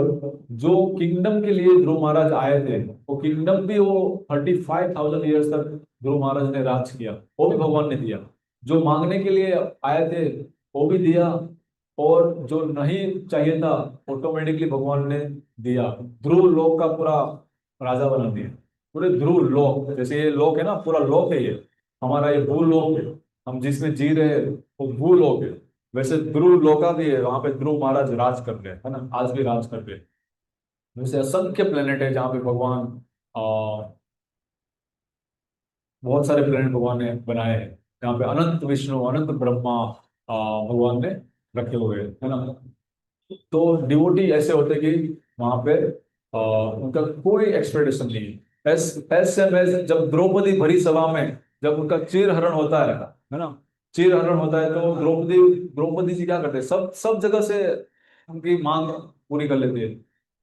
जो किंगडम के लिए ध्रुव महाराज आए थे, वो किंगडम भी वो 35,000 ईयर्स तक ध्रुव महाराज ने राज किया, वो भी भगवान ने दिया। जो मांगने के लिए आए थे वो भी दिया, और जो नहीं चाहिए था ऑटोमेटिकली भगवान ने दिया। ध्रुव लोक का पूरा राजा बना दिया। पूरे ध्रुव लोक, जैसे ये लोक है ना, पूरा लोक है ये, हमारा ये भूलोक है, हम जिसमें जी रहे हैं वो भूलोक है। वैसे ध्रुव लोका भी है, वहां पे ध्रुव महाराज राज कर रहे हैं, है ना, आज भी राज कर रहे हैं। वैसे असंख्य प्लेनेट है जहाँ पे भगवान आ, बहुत सारे प्लेनेट भगवान ने बनाए हैं, जहाँ पे अनंत विष्णु, अनंत ब्रह्मा भगवान ने रखे हुए हैं, है ना। तो डिवोटी ऐसे होते कि वहां पे उनका कोई एक्सपेक्टेशन नहीं है। एस एम एस, जब द्रौपदी भरी सभा में जब उनका चीर हरण होता है ना, चीर हरण होता है, तो द्रौपदी द्रौपदी जी क्या करते हैं, सब सब जगह से उनकी मांग पूरी कर लेते हैं।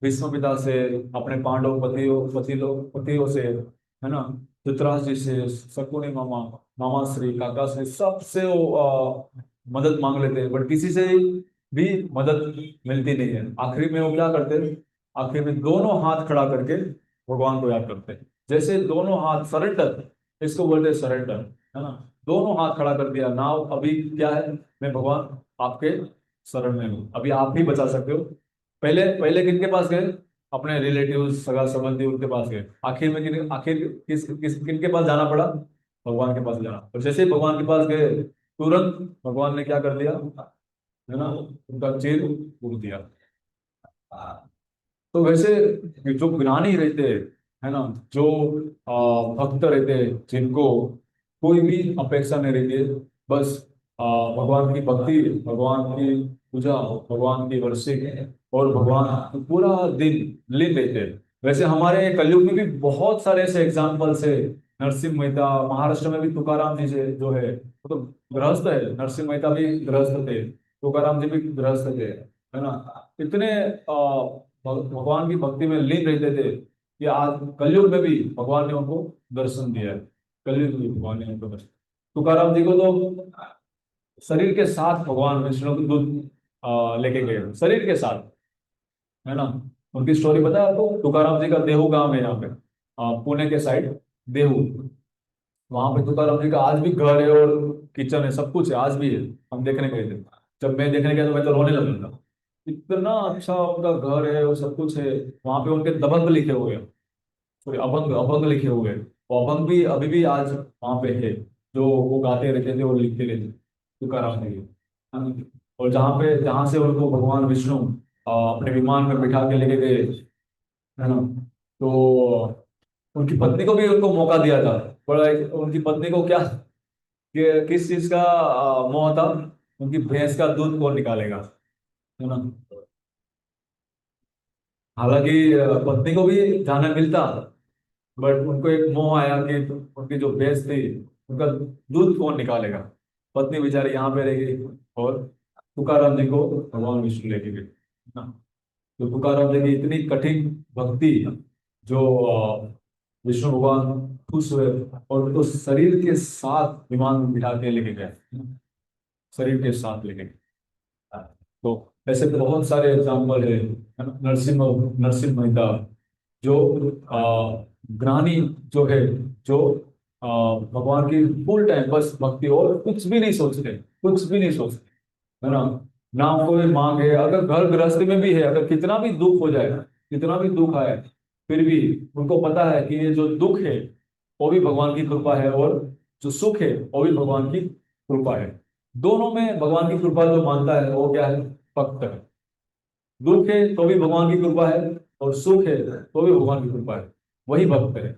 भीष्म पिता से, अपने पांडव पतियों से, है ना, धृतराष्ट्र जी से, शकुनी मामा, मामा श्री, काका श्री, सबसे वो मदद मांग लेते हैं, बट किसी से भी मदद मिलती नहीं है। आखिरी में वो क्या करते हैं, आखिर में दोनों हाथ खड़ा करके भगवान को याद करते हैं। जैसे दोनों हाथ सरेंडर, इसको बोलते हैं सरेंडर, है ना। दोनों हाथ खड़ा कर दिया, नाउ अभी क्या है, मैं भगवान आपके शरण में हूँ, अभी आप ही बचा सकते हो। पहले पहले किनके पास गए, अपने रिलेटिव, सगा संबंधी, उनके पास गए। आखिर किनके पास जाना पड़ा, भगवान के पास जाना। और जैसे ही भगवान के पास गए, तुरंत भगवान ने क्या कर दिया, है ना, उनका चीर उड़ दिया। तो वैसे जो ज्ञानी रहते हैं, है ना, जो भक्त रहते हैं, जिनको कोई भी अपेक्षा नहीं रहती है, बस भगवान की भक्ति, भगवान की पूजा, भगवान की वर्शिप, और भगवान पूरा दिन लीन रहते हैं। वैसे हमारे कलयुग में भी बहुत सारे ऐसे एग्जाम्पल्स है। नरसिंह मेहता, महाराष्ट्र में भी तुकाराम जी से जो है, वो तो गृहस्थ है, नरसिंह मेहता भी गृहस्थ थे, तुकाराम जी भी गृहस्थ थे, है ना। इतने भगवान की भक्ति में लीन रहते थे कि आज कलयुग में भी भगवान ने उनको दर्शन दिया है। कलयुग में भी भगवान ने उनको दर्शन, तुकाराम जी को तो शरीर के साथ भगवान विष्णु को दूध लेके गए, शरीर के साथ, है ना। उनकी स्टोरी पता है आपको, तुकाराम जी का देहू गांव है यहाँ पे, पुणे के साइड, देहू। वहां पे तुकाराम जी का आज भी घर है, और किचन है, सब कुछ है, आज भी है। हम देखने गए थे, जब मैं देखने गया तो मैं तो रोने लगा था। इतना अच्छा उनका घर है और सब कुछ है। वहां पे उनके दबंग लिखे हुए हैं, सॉरी अभंग अभंग लिखे हुए हैं। वो अभंग भी अभी भी आज वहां पे है, जो वो गाते रहते थे और लिखते रहते थे, तुकाराम जी। हाँ। और जहाँ से उनको भगवान विष्णु अपने विमान में बिठा के लेके गए, है ना, तो उनकी पत्नी को भी उनको मौका दिया था। बड़ा उनकी पत्नी को क्या, किस चीज का मोह था, उनकी भैंस का दूध कौन निकालेगा, है ना। हालांकि पत्नी को भी जाना मिलता, बट उनको एक मोह आया कि उनकी जो भैंस थी, उनका दूध कौन निकालेगा। पत्नी बेचारी यहाँ पे रह गई, और तुकाराम जी को भगवान विष्णु लेके गए ना। तो तुकाराम जी की इतनी कठिन भक्ति, जो विष्णु भगवान खुश हुए और उनको शरीर के साथ विमान में बिठा के लेके गए, शरीर के साथ लेके गए। तो ऐसे बहुत सारे एग्जाम्पल है ना? नरसिम्हा, नरसिम्हा मेहता, जो ज्ञानी जो है, जो भगवान की फुल टाइम बस भक्ति, और कुछ भी नहीं सोचते, कुछ भी नहीं सोचते, है ना। ना कोई मांग है, अगर घर गृहस्थी में भी है, अगर कितना भी दुख हो जाए, कितना भी दुख आए, फिर भी उनको पता है कि ये जो दुख है वो भी भगवान की कृपा है, और जो सुख है वो भी भगवान की कृपा है। दोनों में भगवान की कृपा जो मानता है वो क्या है, भक्त है। दुख है तो भी भगवान की कृपा है, और सुख है तो भी भगवान की कृपा है, वही भक्त है।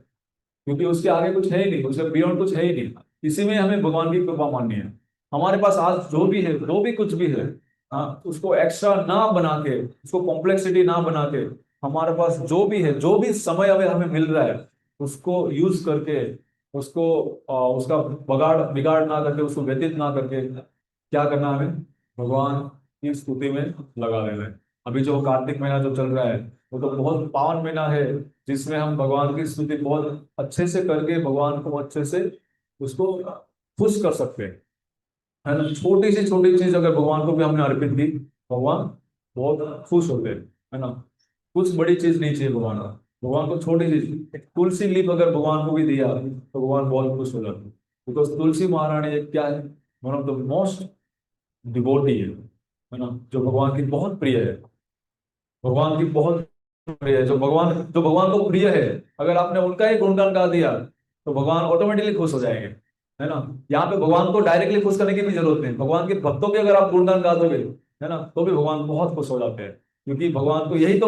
क्योंकि उसके आगे कुछ है ही नहीं, उसके बियॉन्ड कुछ है ही नहीं। इसी में हमें भगवान की कृपा माननी है। हमारे पास आज जो भी है, जो भी कुछ भी है, हाँ, उसको एक्स्ट्रा ना बना के, उसको कॉम्प्लेक्सिटी ना बना के, हमारे पास जो भी है, जो भी समय हमें हमें मिल रहा है, उसको यूज करके, उसको उसका बगाड़ बिगाड़ ना करके, उसको व्यतीत ना करके, क्या करना है हमें, भगवान की स्तुति में लगा देना है। अभी जो कार्तिक महीना जो चल रहा है, वो तो बहुत पावन महीना है, जिसमें हम भगवान की स्तुति बहुत अच्छे से करके, भगवान को अच्छे से उसको खुश कर सकते हैं, है ना। छोटी से छोटी चीज अगर भगवान को भी हमने अर्पित की, भगवान बहुत खुश होते हैं, है ना। कुछ बड़ी चीज नहीं चाहिए भगवान को, भगवान को छोटी चीज, एक तुलसी लीफ अगर भगवान को भी दिया तो भगवान बहुत खुश हो जाते हैं। बिकॉज तुलसी महारानी एक क्या है, one of the most devotee है ना, जो भगवान की बहुत प्रिय है, भगवान की बहुत प्रिय है, जो भगवान को प्रिय है। अगर आपने उनका ही गुणगान गा दिया तो भगवान ऑटोमेटिकली खुश हो जाएंगे, है ना। यहाँ पे भगवान को डायरेक्टली खुश करने की भी जरूरत नहीं, भगवान के भक्तों के अगर आप गुणगान गा दोगे, है ना, तो भी भगवान बहुत खुश हो जाते हैं। क्योंकि भगवान को यही तो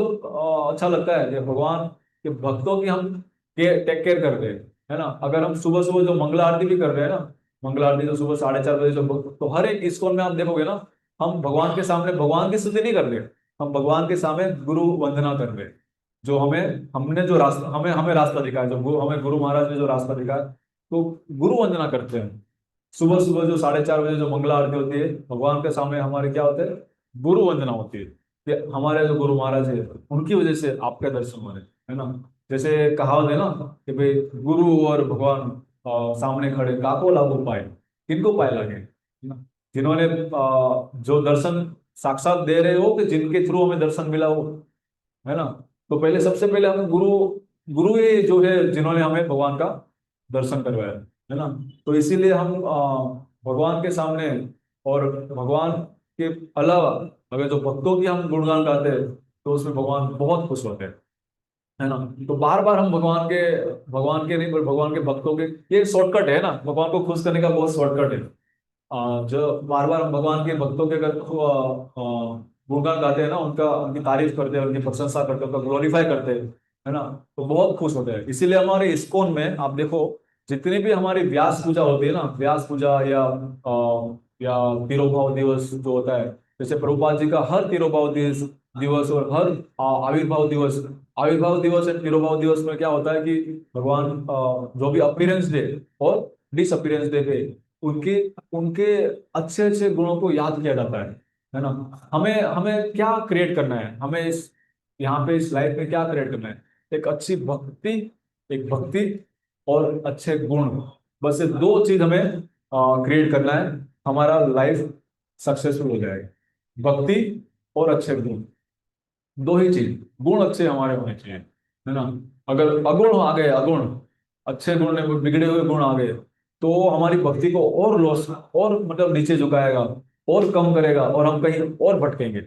अच्छा लगता है कि भगवान के भक्तों की हम टेक केयर कर रहे हैं, है ना। अगर हम सुबह सुबह जो मंगला आरती भी कर रहे हैं ना, मंगला आरती जो सुबह 4:30 बजे जो, तो हर एक इस्कॉन में आप देखोगे ना, हम भगवान के सामने भगवान की स्तुति नहीं कर रहे, हम भगवान के सामने गुरु वंदना कर रहे हैं। जो हमने जो रास्ता, हमें रास्ता दिखाया, जो हमें गुरु महाराज ने जो रास्ता दिखाया, तो गुरु वंदना करते हैं। सुबह सुबह जो 4:30 बजे जो मंगला आरती होती है, भगवान के सामने हमारे क्या होते हैं, गुरु वंदना होती है, कि हमारे जो गुरु महाराज है, उनकी वजह से आपके दर्शन हो रहे हैं, है ना। जैसे कहावत है ना, कि भाई गुरु और भगवान सामने खड़े, काको लागू पाए, किनको पाए लगे, है ना। जिन्होंने जो दर्शन साक्षात दे रहे हो, कि जिनके थ्रू हमें दर्शन मिला हो, है ना। तो पहले सबसे पहले हमें गुरु, गुरु ही जो है जिन्होंने हमें भगवान का दर्शन करवाया, है ना। तो इसीलिए हम भगवान के सामने, और भगवान के अलावा अगर जो भक्तों की हम गुणगान गाते हैं, तो उसमें भगवान बहुत खुश होते हैं, है ना। तो बार बार हम भगवान के नहीं, पर भगवान के भक्तों के, ये शॉर्टकट है ना, भगवान को खुश करने का बहुत शॉर्टकट है। जो बार बार हम भगवान के भक्तों के अगर गुणगान गाते हैं ना, उनकी तारीफ करते हैं, उनकी प्रशंसा करते हैं, उनका ग्लोरीफाई करते हैं, है ना, तो बहुत खुश होते हैं। इसीलिए हमारे इस्कॉन में आप देखो, जितनी भी हमारी व्यास पूजा होती है ना, व्यास पूजा या तिरुभाव दिवस जो होता है, जैसे प्रभुपाद जी का हर तिरुभाव दिवस और हर आविर्भाव दिवस एंड तिरुभाव दिवस में क्या होता है कि भगवान जो भी अपीयरेंस डे और डिसअपीयरेंस डे पे, उनके उनके अच्छे अच्छे गुणों को याद किया जाता है ना। हमें हमें क्या क्रिएट करना है, हमें इस यहाँ पे इस लाइफ में क्या क्रिएट करना है, एक अच्छी भक्ति, एक भक्ति और अच्छे गुण, बस ये दो चीज हमें क्रिएट करना है, हमारा लाइफ सक्सेसफुल हो जाएगा। भक्ति और अच्छे गुण, दो ही चीज, गुण अच्छे हमारे होने चाहिए, है ना। अगर अगुण आ गए, अगुण, अच्छे गुण ने बिगड़े हुए गुण आ गए, तो वो हमारी भक्ति को और लॉस, और मतलब नीचे झुकाएगा, और कम करेगा, और हम कहीं और भटकेंगे,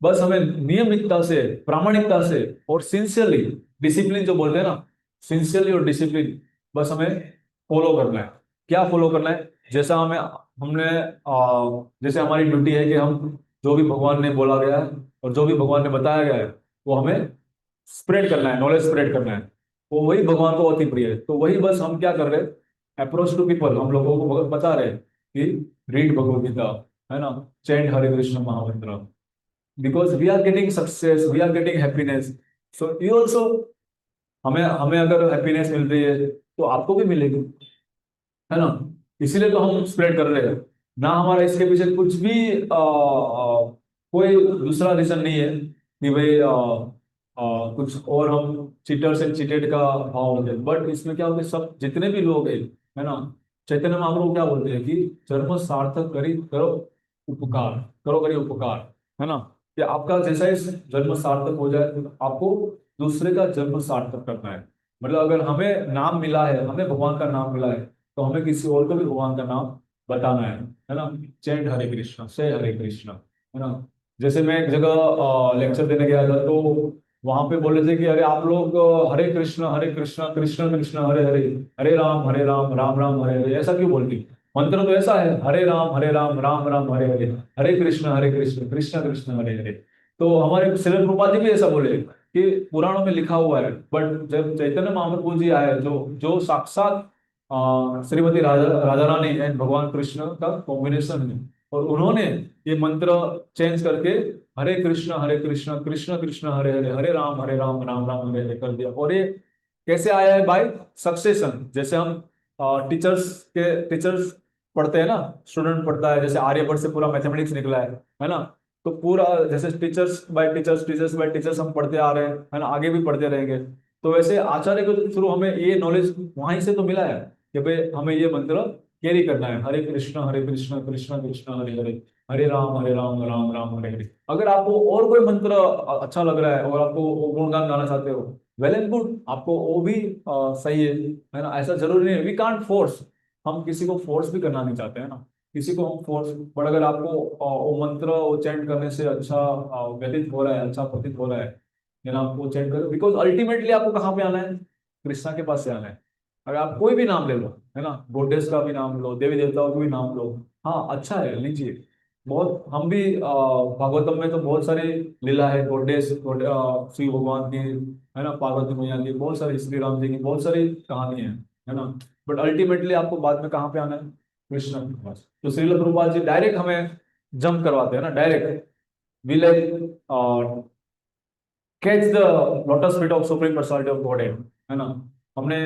बस हमें नियमितता से, प्रामाणिकता से और सिंसियरली, डिसिप्लिन जो बोलते हैं ना, सिंसियरली और डिसिप्लिन, बस हमें फॉलो करना है। क्या फॉलो करना है? जैसा हमें हमने जैसे हमारी ड्यूटी है कि हम जो भी भगवान ने बोला गया है और जो भी भगवान ने बताया गया है वो हमें स्प्रेड करना है, नॉलेज स्प्रेड करना है। वो वही भगवान को अति प्रिय है। तो वही बस हम क्या कर रहे हैं, अप्रोच टू पीपल, हम लोगों को बता रहे हैं कि रीड भगवद गीता, है ना, chant Hare Krishna mahamantra, because we are getting success, we are getting happiness, so you also, हमें हमें अगर हैप्पीनेस मिल रही है तो आपको भी मिलेगी, है ना। इसीलिए तो हम स्प्रेड कर रहे हैं। ना हमारा इसके पीछे कुछ भी कोई दूसरा रीजन नहीं है कि भाई कुछ और हम चीटर्स एंड चीटेड का भाव होते हैं। बट इसमें क्या होता है, सब जितने भी लोग हैं, है ना, चैतन्य महाप्रभु क्या बोलते हैं कि जन्म सार्थक करी करो उपकार, करो करिए उपकार, है ना, कि आपका जैसा इस जन्म सार्थक हो जाए तो आपको दूसरे का जन्म सार्थक करना है। मतलब अगर हमें नाम मिला है, हमें भगवान का नाम मिला है, तो हमें किसी और को भी भगवान का नाम बताना है ना। चैंट हरे कृष्णा, से हरे कृष्णा, है ना। जैसे मैं एक जगह लेक्चर देने गया था, तो वहां पे बोले थे कि अरे आप लोग हरे कृष्णा कृष्ण कृष्ण हरे हरे, हरे राम राम राम हरे हरे, ऐसा क्यों बोलती? मंत्र तो ऐसा है, हरे राम राम राम हरे हरे, हरे कृष्ण कृष्ण कृष्ण हरे हरे। तो हमारे श्रील प्रभुपाद जी भी ऐसा बोले कि पुराणों में लिखा हुआ है। बट जब चैतन्य महाप्रभु जी आए, जो जो साक्षात श्रीमती राधा रानी एंड भगवान कृष्ण का कॉम्बिनेशन है, और उन्होंने ये मंत्र चेंज करके हरे कृष्ण कृष्ण कृष्ण हरे हरे, हरे राम राम राम हरे हरे कर दिया। और ये कैसे आया है? By succession. जैसे हम टीचर्स पढ़ते हैं ना, स्टूडेंट पढ़ता है, जैसे आर्यभट्ट से पूरा मैथमेटिक्स निकला है ना। तो पूरा जैसे टीचर्स बाय टीचर्स हम पढ़ते आ रहे हैं, है ना, आगे भी पढ़ते रहेंगे। तो वैसे आचार्य के थ्रू हमें ये नॉलेज वहीं से तो मिला है कि भाई हमें ये मंत्र कैरी करना है, हरे कृष्ण कृष्ण कृष्ण हरे हरे, हरे राम राम राम हरे हरे। अगर आपको और कोई मंत्र अच्छा लग रहा है और आपको वो गुणगान गाना चाहते हो, वेल एंड गुड, आपको वो भी सही है ना। ऐसा जरूरी नहीं है, वी कांट फोर्स, हम किसी को फोर्स भी करना नहीं चाहते, है ना, किसी को हम फोर्स। बट अगर आपको वो मंत्र उच्चारण करने से अच्छा व्यतीत हो रहा है, अच्छा प्रतीत हो रहा है, देन आप वो चैंट करो। बिकॉज अल्टीमेटली आपको कहाँ पे आना है? कृष्णा के पास से आना है। अगर आप कोई भी नाम ले लो, है ना, गॉडेस का भी नाम लो, देवी देवताओं का भी नाम लो, हाँ अच्छा है, लीजिए। बहुत हम भी भागवतम में तो बहुत सारी लीला है, श्री भगवान की, है ना, पार्वती मैया की बहुत सारी, श्री राम जी की बहुत सारी कहानी है ना। बट अल्टीमेटली आपको बाद में कहाँ पे आना है? कृष्ण के पास। तो श्रील प्रभुपाद जी डायरेक्ट हमें जंप करवाते हैं ना, direct we like catch the lotus feet of supreme personality of God, है ना। हमने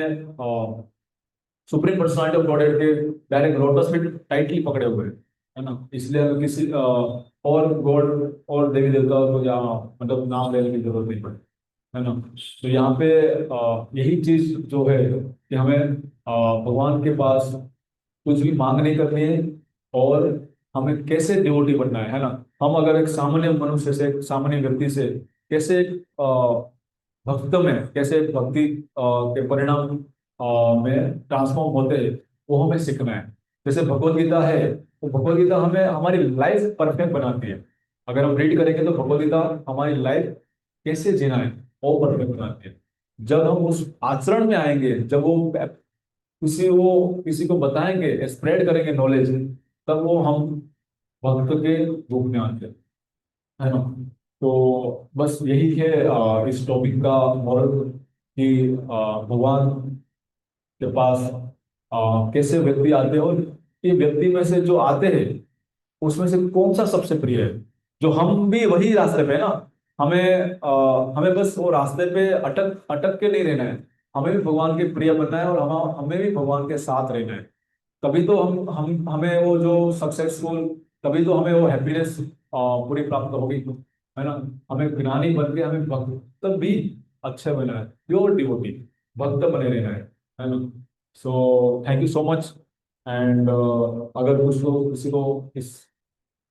सुप्रीम पर्सनालिटी ऑफ गॉड के डायरेक्ट लोटस फीट टाइटली पकड़े हुए हैं, है ना। इसलिए हमें किसी और गॉड और देवी देवताओं को यहाँ मतलब नाम लेने की जरूरत नहीं पड़ती, है ना। तो यहाँ पे यही चीज जो है कि हमें भगवान के पास कुछ भी मांग नहीं करनी है, और हमें कैसे डिवोटी बनना है ना। हम अगर एक सामान्य मनुष्य से, एक सामान्य व्यक्ति से कैसे भक्त में, कैसे भक्ति के परिणाम में ट्रांसफॉर्म होते हैं, वो हमें सीखना है। जैसे भगवत गीता है, तो भगवत गीता हमें हमारी लाइफ परफेक्ट बनाती है। अगर हम रीड करेंगे तो भगवत गीता हमारी लाइफ कैसे जीना है वो परफेक्ट बनाती है। जब हम उस आचरण में आएंगे, जब वो किसी को बताएंगे, स्प्रेड करेंगे नॉलेज, तब वो हम भक्त के रूप में आते हैं, है ना। तो बस यही है इस टॉपिक का मॉरल, कि भगवान के पास कैसे व्यक्ति आते हैं, और ये व्यक्ति में से जो आते हैं उसमें से कौन सा सबसे प्रिय है। जो हम भी वही रास्ते पे है ना, हमें बस वो रास्ते पे अटक अटक के नहीं रहना है। हमें भी भगवान के प्रिय बनना है, और हमें भी भगवान के साथ रहना है। तभी तो हम हमें वो जो सक्सेसफुल, तभी तो हमें वो हैप्पीनेस पूरी प्राप्त होगी, है ना। हमें ज्ञानी बन के हमें भक्त भी अच्छे बना है, प्योर डिवोटी भक्त बने रहना है ना। So thank you so much. And अगर कुछ लोग किसी को इस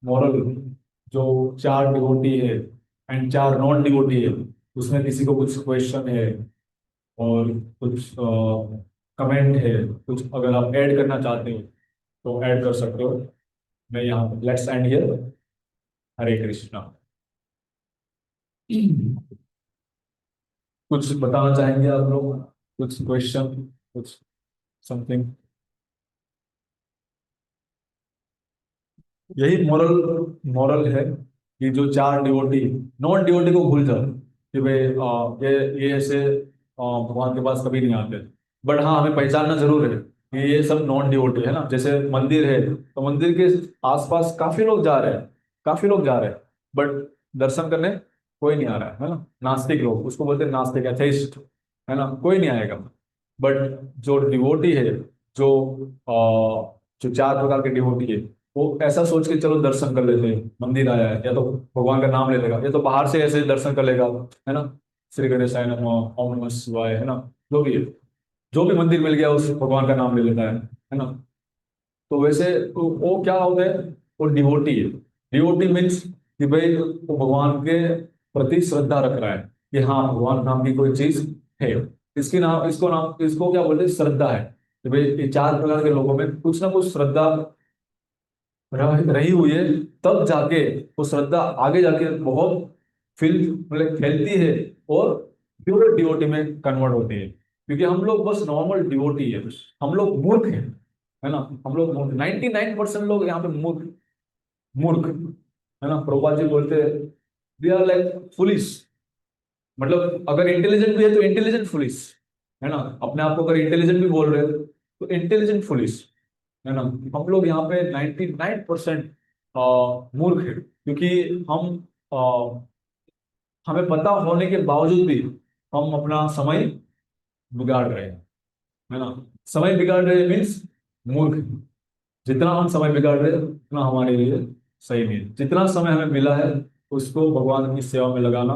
मॉरल, जो चार डिवोटी है एंड चार नॉन डिवोटी है, उसमें किसी को कुछ क्वेश्चन है और कुछ कमेंट है, कुछ अगर आप ऐड करना चाहते हो तो ऐड कर सकते हो। मैं यहाँ लेट्स एंड हियर। हरे कृष्णा। कुछ बताना चाहेंगे आप लोग? कुछ क्वेश्चन, कुछ समथिंग? यही मोरल, मोरल है कि जो चार डिवोटी, नॉन डिवोटी को भूल जाओ कि भाई ये ऐसे भगवान के पास कभी नहीं आते। बट हाँ, हमें पहचानना जरूर है कि ये सब नॉन डिवोटी है ना। जैसे मंदिर है तो मंदिर के आसपास काफी लोग जा रहे हैं, काफी लोग जा रहे हैं, बट दर्शन करने कोई नहीं आ रहा है ना। नास्तिक लोग, उसको बोलते हैं नास्तिक, एथेइस्ट, है ना, कोई नहीं आएगा। बट जो डिवोटी है, जो जो चार प्रकार के डिवोटी है, वो ऐसा सोच के चलो दर्शन कर लेते हैं। मंदिर आया है, या तो भगवान का नाम ले लेगा, या तो बाहर से ऐसे दर्शन कर लेगा, है ना। श्री गणेशाय नमः, ओम नमः शिवाय, है ना, जो भी है, जो भी मंदिर मिल गया उस भगवान का नाम ले लेता है ना। तो वैसे तो वो क्या होता है, वो डिवोटी है। डिवोटी मीन्स कि भाई वो भगवान के प्रति श्रद्धा रख रहा है कि हाँ, भगवान नाम की कोई चीज है। इसकी नाम, इसको नाम, इसको क्या बोलते हैं, श्रद्धा है। कि भाई ये चार प्रकार के लोगों में कुछ ना कुछ श्रद्धा रही हुई है, तब जाके वो श्रद्धा आगे जाके बहुत फिल मतलब फैलती है, और प्योर डिवोटी में कन्वर्ट होती है। क्योंकि हम लोग बस नॉर्मल डिवोटी है, हम लोग मूर्ख हैं, है ना। हम लोग 99% लोग यहाँ पे मूर्ख, मूर्ख, है ना। प्रभुपाद जी बोलते हैं वी आर लाइक फुलिश। मतलब अगर इंटेलिजेंट भी है तो इंटेलिजेंट फुलिश, है ना। अपने आप को अगर इंटेलिजेंट भी बोल रहे हैं तो इंटेलिजेंट फुलिश, है ना। हम लोग यहाँ पे 99% मूर्ख है, क्योंकि हम हमें पता होने के बावजूद भी हम अपना समय बिगाड़ रहे हैं, है ना। समय बिगाड़ रहे हैं मीन्स मूर्ख। जितना हम समय बिगाड़ रहे हैं उतना हमारे लिए सही नहीं है। जितना समय हमें मिला है उसको भगवान की सेवा में लगाना,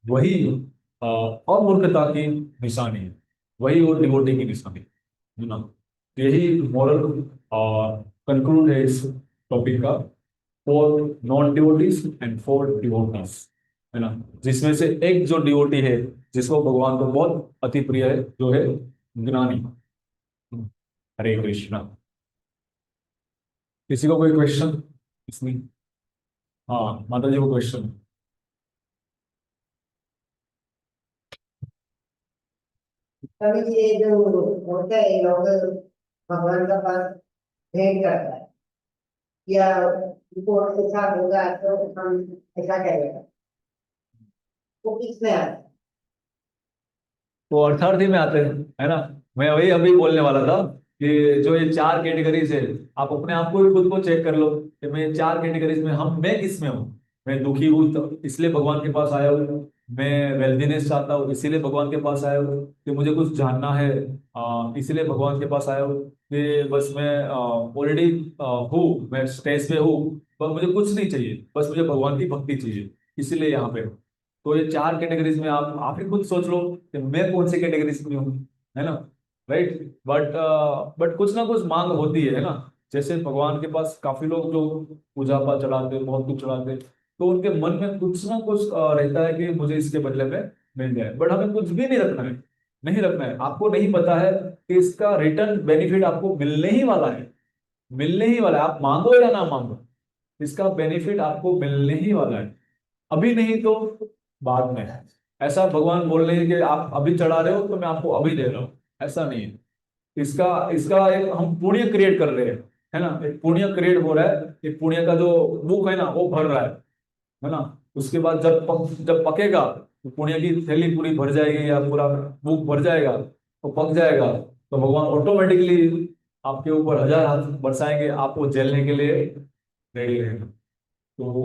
वही अमूर्खता की निशानी है, वही वो डिवोटी की निशानी है ना। तो यही मॉरल कंक्लूड है इस टॉपिक का। Four non devotees and four devotees, है ना। जिसमें से एक जो डिवोटी है, जिसको भगवान को बहुत अति प्रिय है, जो है ज्ञानी। हरे कृष्णा। किसी को कोई क्वेश्चन इसमें? हाँ, माता जी को क्वेश्चन। कभी ये जो होता है लोग भगवान का पास भेंट करता है, या रिपोर्ट के साथ होगा तो हम ऐसा करेगा, वो किसमें आता है? वो अर्थार्थी में आते हैं, है ना। मैं वही अभी बोलने वाला था कि जो ये चार कैटेगरीज है, आप अपने आप को भी खुद को चेक कर लो कि मैं चार कैटेगरीज में, हम मैं किस में हूँ। मैं दुखी हूँ तो इसलिए भगवान के पास आया हूँ। मैं वेल्थीनेस चाहता हूँ इसीलिए भगवान के पास आया हूँ। कि मुझे कुछ जानना है इसीलिए भगवान के पास आया हूँ। कि बस मैं ऑलरेडी हूँ, मैं स्टेज पे हूँ, पर मुझे कुछ नहीं चाहिए, बस मुझे भगवान की भक्ति चाहिए, इसीलिए यहाँ पे हूँ। तो ये चार कैटेगरीज में आप ही खुद सोच लो कि मैं कौन सी कैटेगरीज में हूँ, है ना। राइट। बट कुछ ना कुछ मांग होती है ना। जैसे भगवान के पास काफी लोग जो पूजा पाठ चढ़ाते हैं, बहुत कुछ चढ़ाते हैं, तो उनके मन में कुछ ना कुछ रहता है कि मुझे इसके बदले में मिल जाए। बट हमें कुछ भी नहीं रखना है, नहीं रखना है। आपको नहीं पता है कि इसका रिटर्न बेनिफिट आपको मिलने ही वाला है, मिलने ही वाला है। आप मांगो या ना मांगो, इसका बेनिफिट आपको मिलने ही वाला है। अभी नहीं तो बाद में। ऐसा भगवान बोल रहे हैं कि आप अभी चढ़ा रहे हो तो मैं आपको अभी दे रहा हूँ, ऐसा नहीं है। इसका इसका एक हम पुण्य क्रिएट कर रहे हैं, है ना। एक पुण्य क्रिएट हो रहा है, एक पुण्य का जो बुक है ना वो भर रहा है ना। उसके बाद जब पकेगा तो पुण्य की थैली पूरी भर जाएगी, या पूरा बुक भर जाएगा, तो पक जाएगा, तो भगवान ऑटोमेटिकली आपके ऊपर हजार हाथ बरसाएंगे, आपको झेलने के लिए रेडी रहेगा। तो